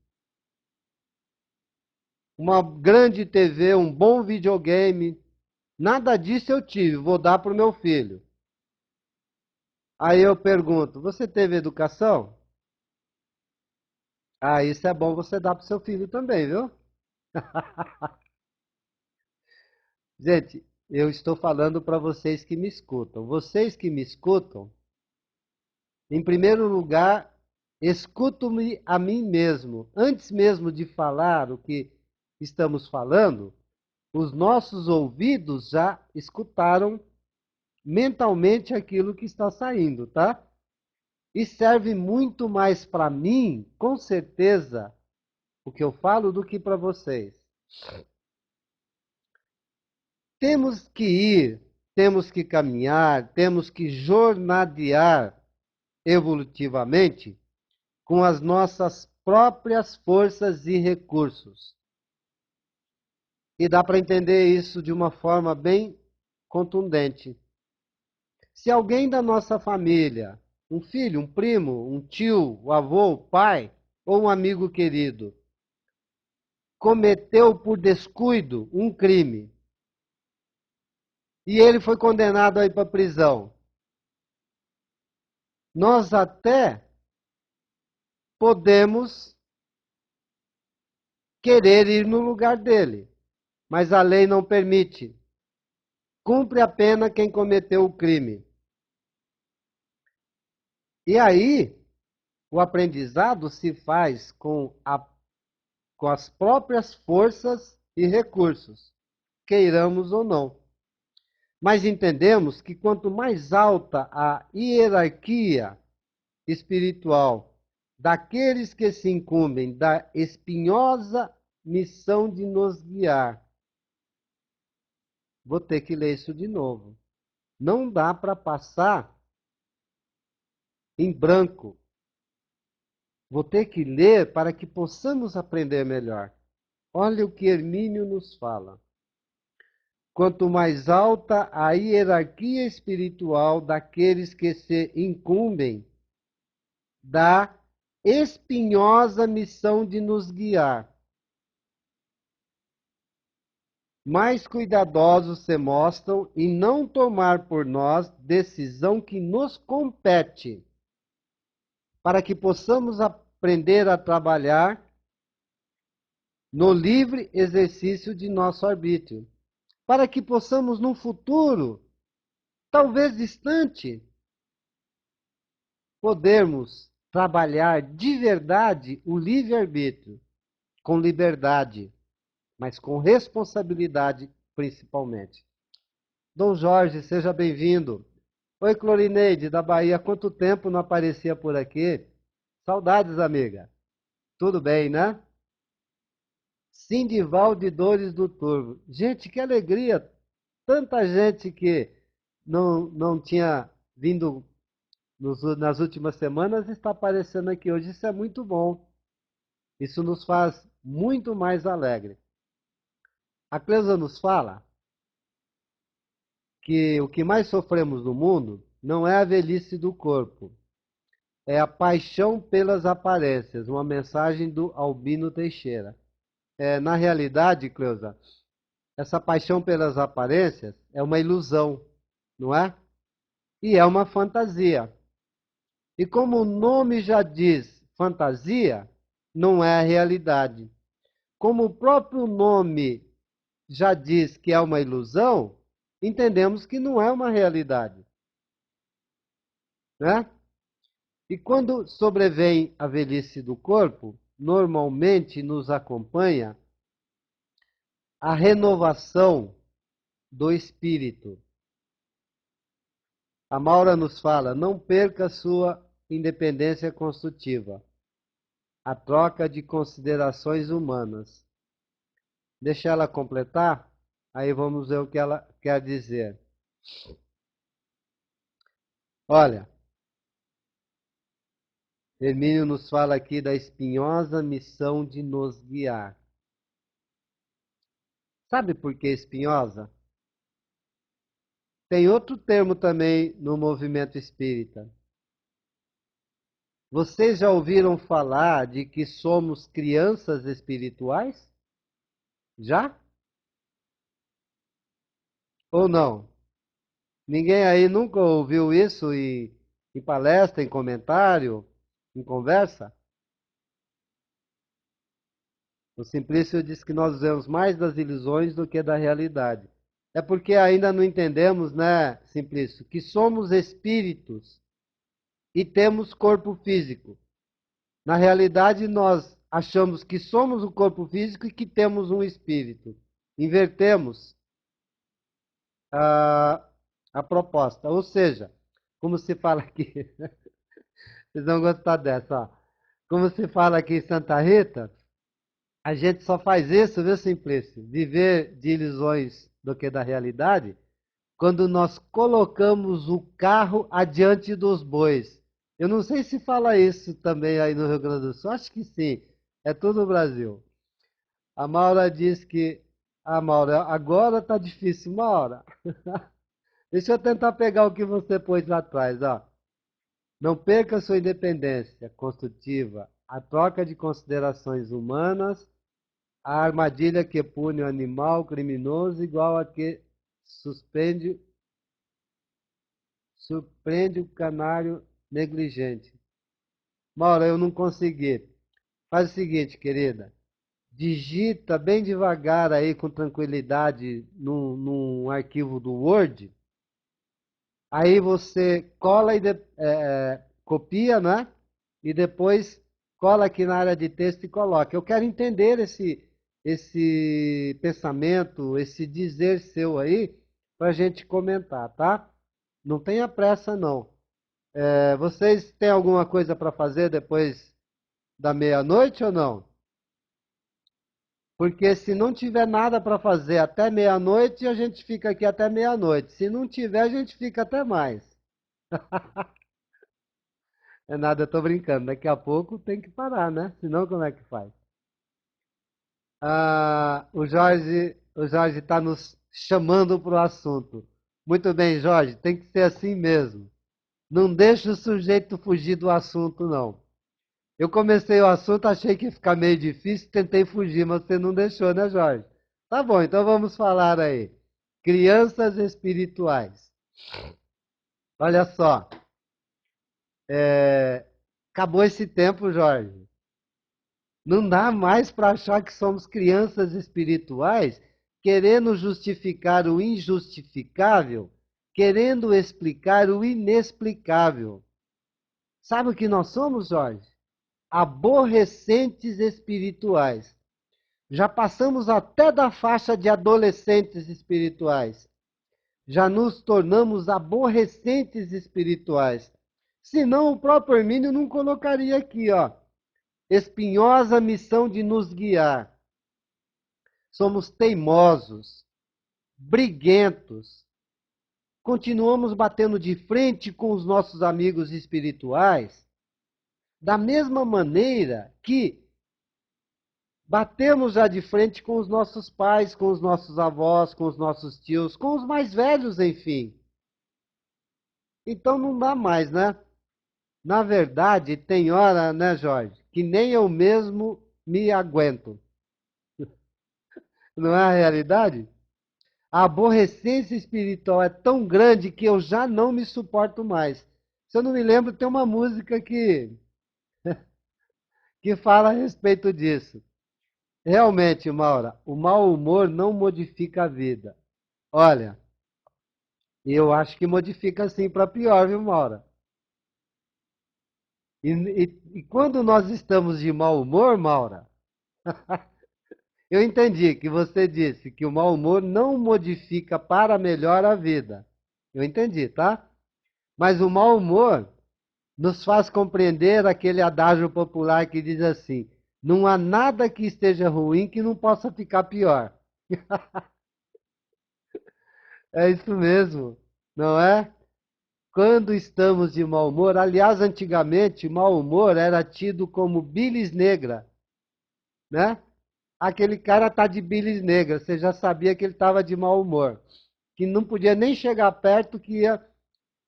uma grande TV, um bom videogame. Nada disso eu tive, vou dar para o meu filho. Aí eu pergunto, você teve educação? Ah, isso é bom você dar para o seu filho também, viu? Gente, eu estou falando para vocês que me escutam. Vocês que me escutam, em primeiro lugar, escuto-me a mim mesmo. Antes mesmo de falar o que estamos falando, os nossos ouvidos já escutaram mentalmente aquilo que está saindo, tá? E serve muito mais para mim, com certeza, o que eu falo do que para vocês. Temos que ir, temos que caminhar, temos que jornadear evolutivamente com as nossas próprias forças e recursos. E dá para entender isso de uma forma bem contundente. Se alguém da nossa família, um filho, um primo, um tio, o avô, o pai ou um amigo querido, cometeu por descuido um crime e ele foi condenado a ir para a prisão, nós até podemos querer ir no lugar dele, mas a lei não permite. Cumpre a pena quem cometeu o crime. E aí, o aprendizado se faz com as próprias forças e recursos, queiramos ou não. Mas entendemos que quanto mais alta a hierarquia espiritual daqueles que se incumbem da espinhosa missão de nos guiar. Vou ter que ler isso de novo. Não dá para passar em branco. Vou ter que ler para que possamos aprender melhor. Olha o que Hermínio nos fala. Quanto mais alta a hierarquia espiritual daqueles que se incumbem da espinhosa missão de nos guiar, mais cuidadosos se mostram em não tomar por nós decisão que nos compete, para que possamos aprender a trabalhar no livre exercício de nosso arbítrio, para que possamos, num futuro, talvez distante, podermos trabalhar de verdade o livre-arbítrio, com liberdade, mas com responsabilidade principalmente. Dom Jorge, seja bem-vindo. Oi, Clorineide, da Bahia. Há quanto tempo não aparecia por aqui? Saudades, amiga. Tudo bem, né? Sindival de Dores do Turvo. Gente, que alegria! Tanta gente que não tinha vindo nas últimas semanas, está aparecendo aqui hoje. Isso é muito bom. Isso nos faz muito mais alegre. A Cleusa nos fala que o que mais sofremos no mundo não é a velhice do corpo, é a paixão pelas aparências. Uma mensagem do Albino Teixeira. Na realidade, Cleusa, essa paixão pelas aparências é uma ilusão, não é? E é uma fantasia. E como o nome já diz, fantasia, não é a realidade. Como o próprio nome já diz que é uma ilusão, entendemos que não é uma realidade, né? E quando sobrevém a velhice do corpo, normalmente nos acompanha a renovação do espírito. A Maura nos fala: não perca sua independência construtiva, a troca de considerações humanas. Deixa ela completar, aí vamos ver o que ela quer dizer. Olha, Hermínio nos fala aqui da espinhosa missão de nos guiar. Sabe por que espinhosa? Tem outro termo também no movimento espírita. Vocês já ouviram falar de que somos crianças espirituais? Já? Ou não? Ninguém aí nunca ouviu isso em palestra, em comentário, em conversa? O Simplício diz que nós vemos mais das ilusões do que da realidade. É porque ainda não entendemos, né, Simplício, que somos espíritos e temos corpo físico. Na realidade, nós achamos que somos o corpo físico e que temos um espírito. Invertemos a, a proposta. Ou seja, como se fala aqui, vocês vão gostar dessa, ó. Como se fala aqui em Santa Rita, a gente só faz isso, viu, Simplício? Viver de ilusões do que da realidade, quando nós colocamos o carro adiante dos bois. Eu não sei se fala isso também aí no Rio Grande do Sul, acho que sim, é todo o Brasil. A Maura diz que. Ah, Maura, agora tá difícil, Maura. Deixa eu tentar pegar o que você pôs lá atrás, ó. Não perca sua independência construtiva, a troca de considerações humanas, a armadilha que pune o animal criminoso igual a que surpreende o canário negligente. Maura, eu não consegui. Faz o seguinte, querida. Digita bem devagar aí com tranquilidade num arquivo do Word. Aí você cola copia, né? E depois cola aqui na área de texto e coloca. Eu quero entender esse pensamento, esse dizer seu aí, para a gente comentar, tá? Não tenha pressa, não. Vocês têm alguma coisa para fazer depois da meia-noite ou não? Porque se não tiver nada para fazer até meia-noite, a gente fica aqui até meia-noite. Se não tiver, a gente fica até mais. É nada, eu tô brincando. Daqui a pouco tem que parar, né? Senão como é que faz? O Jorge está nos chamando para o assunto. Muito bem, Jorge, tem que ser assim mesmo. Não deixa o sujeito fugir do assunto, não. Eu comecei o assunto, achei que ia ficar meio difícil, tentei fugir, mas você não deixou, né, Jorge? Tá bom, então vamos falar aí. Crianças espirituais. Olha só, acabou esse tempo, Jorge. Não dá mais para achar que somos crianças espirituais, querendo justificar o injustificável, querendo explicar o inexplicável. Sabe o que nós somos, Jorge? Aborrecentes espirituais. Já passamos até da faixa de adolescentes espirituais. Já nos tornamos aborrecentes espirituais. Senão o próprio Hermínio não colocaria aqui, ó. Espinhosa missão de nos guiar. Somos teimosos, briguentos, continuamos batendo de frente com os nossos amigos espirituais, da mesma maneira que batemos já de frente com os nossos pais, com os nossos avós, com os nossos tios, com os mais velhos, enfim. Então não dá mais, né? Na verdade, tem hora, né, Jorge, que nem eu mesmo me aguento. Não é a realidade? A aborrecência espiritual é tão grande que eu já não me suporto mais. Se eu não me lembro, tem uma música que fala a respeito disso. Realmente, Maura, o mau humor não modifica a vida. Olha, eu acho que modifica sim para pior, viu, Maura? E quando nós estamos de mau humor, Maura, eu entendi que você disse que o mau humor não modifica para melhor a vida. Eu entendi, tá? Mas o mau humor nos faz compreender aquele adágio popular que diz assim: não há nada que esteja ruim que não possa ficar pior. É isso mesmo, não é? Quando estamos de mau humor, aliás, antigamente, mau humor era tido como bilis negra, né? Aquele cara tá de bilis negra, você já sabia que ele estava de mau humor, que não podia nem chegar perto, que ia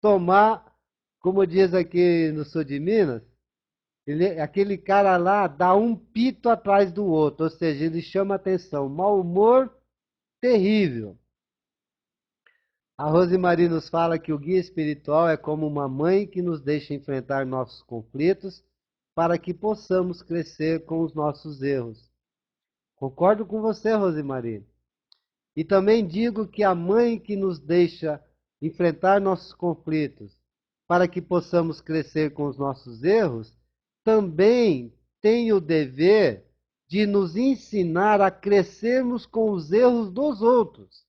tomar, como diz aqui no sul de Minas, aquele cara lá dá um pito atrás do outro, ou seja, ele chama atenção, mau humor terrível. A Rosemary nos fala que o guia espiritual é como uma mãe que nos deixa enfrentar nossos conflitos para que possamos crescer com os nossos erros. Concordo com você, Rosemary. E também digo que a mãe que nos deixa enfrentar nossos conflitos para que possamos crescer com os nossos erros, também tem o dever de nos ensinar a crescermos com os erros dos outros.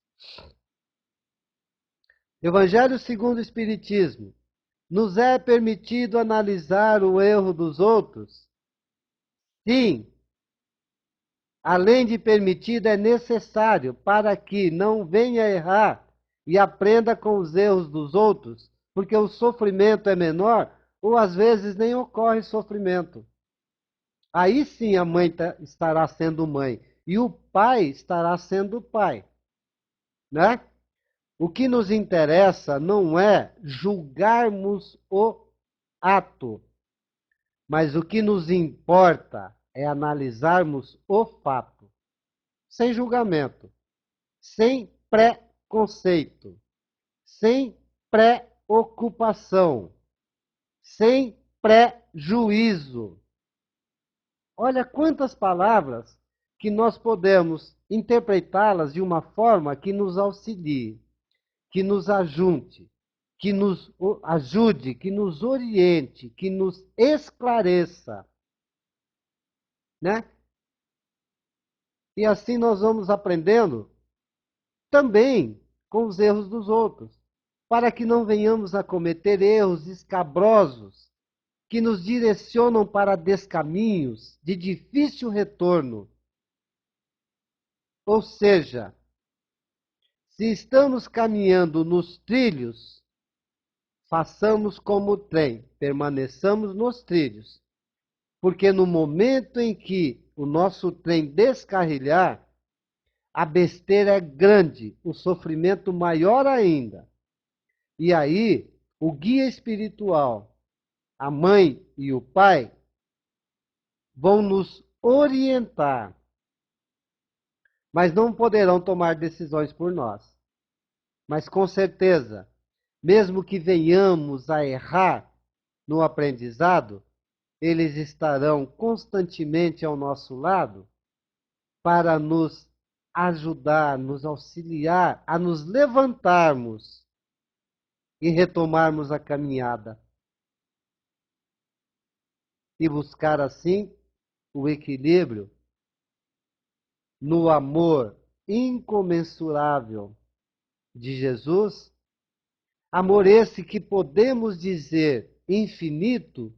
Evangelho segundo o Espiritismo. Nos é permitido analisar o erro dos outros? Sim. Além de permitido, é necessário para que não venha a errar e aprenda com os erros dos outros, porque o sofrimento é menor ou às vezes nem ocorre sofrimento. Aí sim a mãe estará sendo mãe e o pai estará sendo pai, né? O que nos interessa não é julgarmos o ato, mas o que nos importa é analisarmos o fato, sem julgamento, sem preconceito, sem preocupação, sem prejuízo. Olha quantas palavras que nós podemos interpretá-las de uma forma que nos auxilie, que nos ajunte, que nos ajude, que nos oriente, que nos esclareça, né? E assim nós vamos aprendendo também com os erros dos outros, para que não venhamos a cometer erros escabrosos que nos direcionam para descaminhos de difícil retorno. Ou seja, se estamos caminhando nos trilhos, façamos como o trem, permaneçamos nos trilhos, porque no momento em que o nosso trem descarrilhar, a besteira é grande, o sofrimento maior ainda. E aí, o guia espiritual, a mãe e o pai, vão nos orientar, mas não poderão tomar decisões por nós. Mas com certeza, mesmo que venhamos a errar no aprendizado, eles estarão constantemente ao nosso lado para nos ajudar, nos auxiliar a nos levantarmos e retomarmos a caminhada. E buscar assim o equilíbrio no amor incomensurável de Jesus, amor esse que podemos dizer infinito,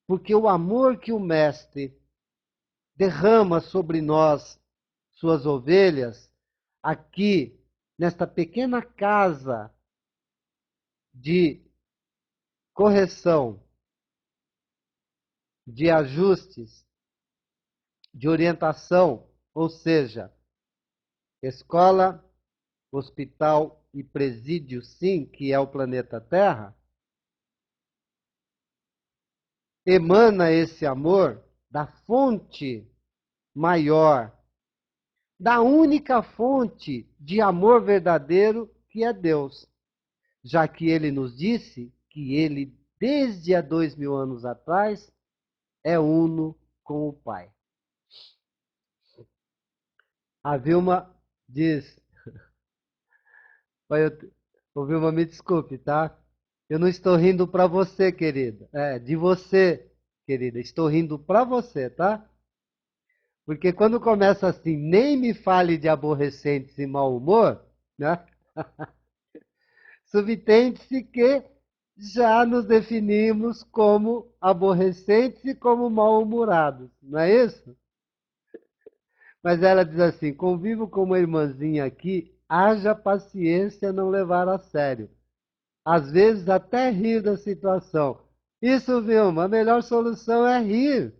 porque o amor que o Mestre derrama sobre nós, suas ovelhas, aqui nesta pequena casa de correção, de ajustes, de orientação, ou seja, escola, hospital e presídio, sim, que é o planeta Terra, emana esse amor da fonte maior, da única fonte de amor verdadeiro que é Deus, já que ele nos disse que ele, desde há 2000 anos atrás, é uno com o Pai. A Vilma diz, ô Vilma, me desculpe, tá? Eu não estou rindo para você, querida. É, de você, querida. Estou rindo para você, tá? Porque quando começa assim, nem me fale de aborrecentes e mau humor, né? Subtende-se que já nos definimos como aborrecentes e como mal-humorados, não é isso? Mas ela diz assim: convivo com uma irmãzinha aqui, haja paciência não levar a sério. Às vezes até rir da situação. Isso, Vilma, a melhor solução é rir,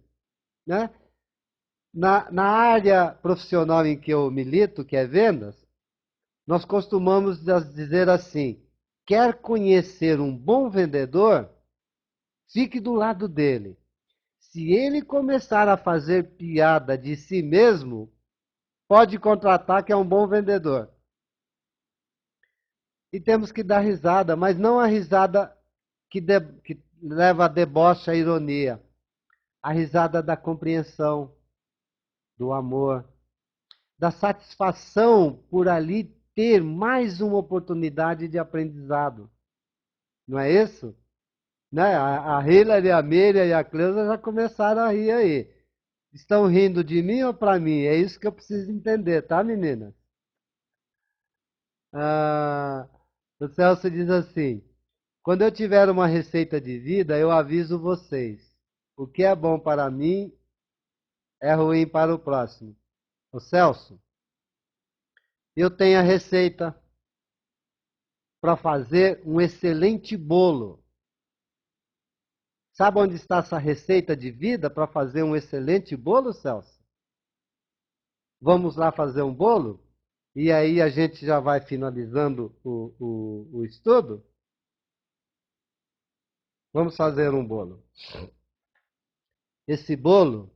né? Na área profissional em que eu milito, que é vendas, nós costumamos dizer assim: quer conhecer um bom vendedor? Fique do lado dele. Se ele começar a fazer piada de si mesmo, pode contratar que é um bom vendedor. E temos que dar risada, mas não a risada que leva a deboche, a ironia. A risada da compreensão, do amor, da satisfação por ali ter mais uma oportunidade de aprendizado. Não é isso? Né? A Hillary, a Miriam e a Cleusa já começaram a rir aí. Estão rindo de mim ou para mim? É isso que eu preciso entender, tá, meninas? Ah, o Celso diz assim: quando eu tiver uma receita de vida, eu aviso vocês. O que é bom para mim é ruim para o próximo. O Celso, eu tenho a receita para fazer um excelente bolo. Sabe onde está essa receita de vida para fazer um excelente bolo, Celso? Vamos lá fazer um bolo? E aí a gente já vai finalizando o estudo? Vamos fazer um bolo. Esse bolo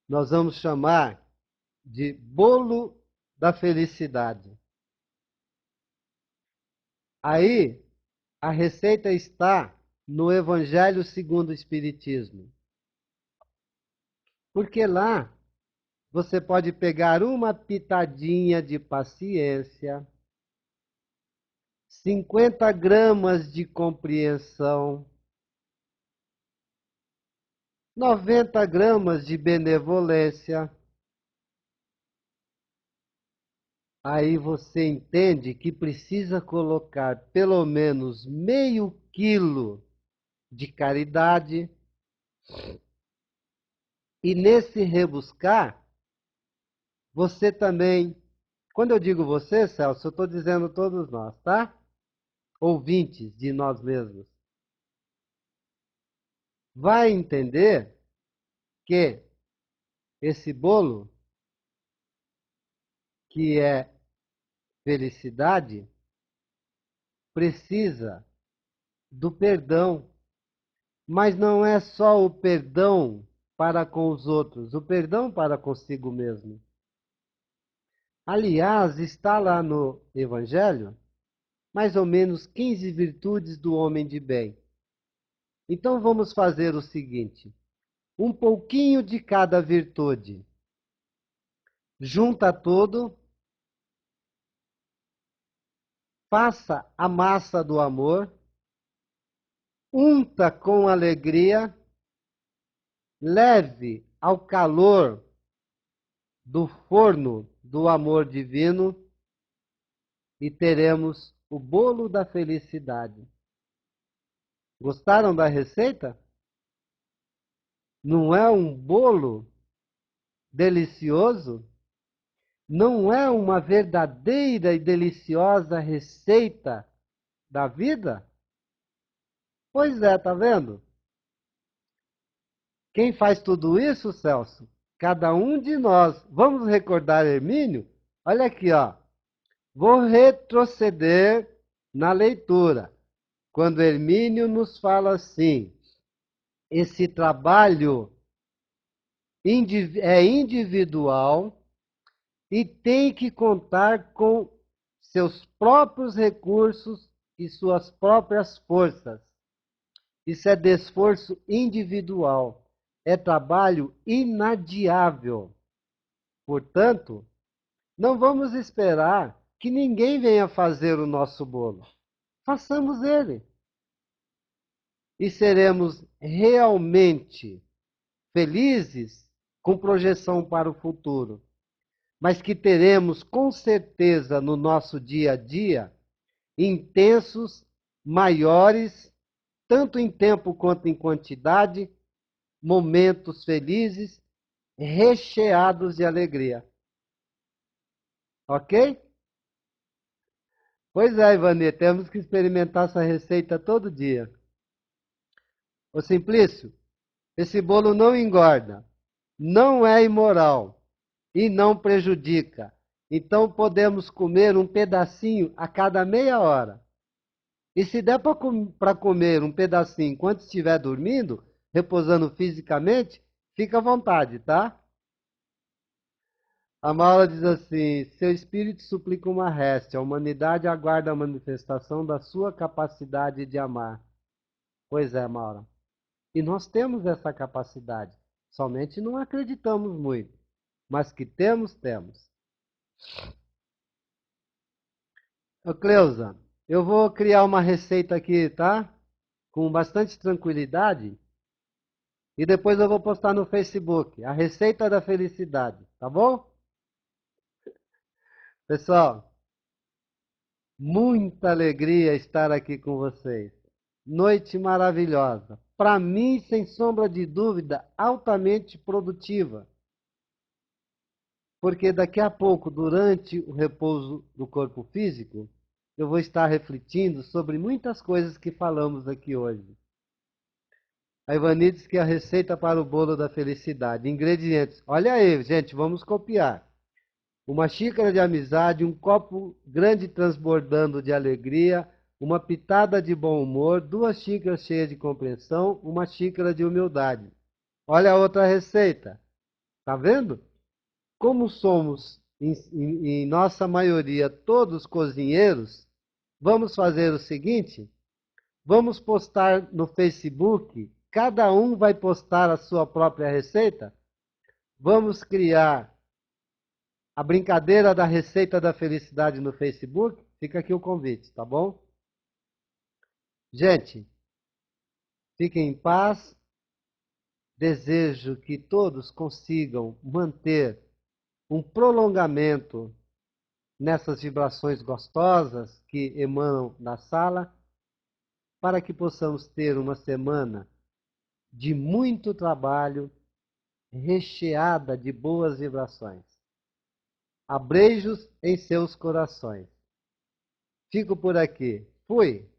nós vamos chamar de bolo da felicidade. Aí a receita está no Evangelho segundo o Espiritismo. Porque lá você pode pegar uma pitadinha de paciência, 50 gramas de compreensão, 90 gramas de benevolência. Aí você entende que precisa colocar pelo menos meio quilo de caridade. E nesse rebuscar, você também, quando eu digo você, Celso, eu estou dizendo todos nós, tá? Ouvintes de nós mesmos. Vai entender que esse bolo, que é felicidade, precisa do perdão. Mas não é só o perdão para com os outros, o perdão para consigo mesmo. Aliás, está lá no Evangelho mais ou menos 15 virtudes do homem de bem. Então vamos fazer o seguinte: um pouquinho de cada virtude. Junta tudo, faça a massa do amor, unta com alegria, leve ao calor do forno do amor divino e teremos o bolo da felicidade. Gostaram da receita? Não é um bolo delicioso? Não é uma verdadeira e deliciosa receita da vida? Pois é, tá vendo? Quem faz tudo isso, Celso? Cada um de nós. Vamos recordar Hermínio? Olha aqui, ó. Vou retroceder na leitura. Quando Hermínio nos fala assim, esse trabalho é individual e tem que contar com seus próprios recursos e suas próprias forças. Isso é de esforço individual. É trabalho inadiável. Portanto, não vamos esperar que ninguém venha fazer o nosso bolo. Façamos ele. E seremos realmente felizes com projeção para o futuro. Mas que teremos com certeza no nosso dia a dia intensos, maiores, tanto em tempo quanto em quantidade, momentos felizes, recheados de alegria. Ok? Pois é, Ivani, temos que experimentar essa receita todo dia. Ô Simplício, esse bolo não engorda, não é imoral e não prejudica. Então podemos comer um pedacinho a cada meia hora. E se der para comer um pedacinho enquanto estiver dormindo, repousando fisicamente, fica à vontade, tá? A Maura diz assim: seu espírito suplica uma reste, a humanidade aguarda a manifestação da sua capacidade de amar. Pois é, Maura. E nós temos essa capacidade, somente não acreditamos muito, mas que temos, temos. Ô Cleusa, eu vou criar uma receita aqui, tá? Com bastante tranquilidade. E depois eu vou postar no Facebook, a receita da felicidade, tá bom? Pessoal, muita alegria estar aqui com vocês. Noite maravilhosa. Para mim, sem sombra de dúvida, altamente produtiva. Porque daqui a pouco, durante o repouso do corpo físico, eu vou estar refletindo sobre muitas coisas que falamos aqui hoje. A Ivani diz que a receita para o bolo da felicidade. Ingredientes. Olha aí, gente, vamos copiar. Uma xícara de amizade, um copo grande transbordando de alegria, uma pitada de bom humor, 2 xícaras cheias de compreensão, uma xícara de humildade. Olha a outra receita. Tá vendo? Como somos, em nossa maioria, todos cozinheiros, vamos fazer o seguinte: vamos postar no Facebook, cada um vai postar a sua própria receita. Vamos criar a brincadeira da receita da felicidade no Facebook. Fica aqui o convite, tá bom? Gente, fiquem em paz. Desejo que todos consigam manter um prolongamento nessas vibrações gostosas que emanam da sala, para que possamos ter uma semana de muito trabalho, recheada de boas vibrações. Abreijos em seus corações. Fico por aqui. Fui!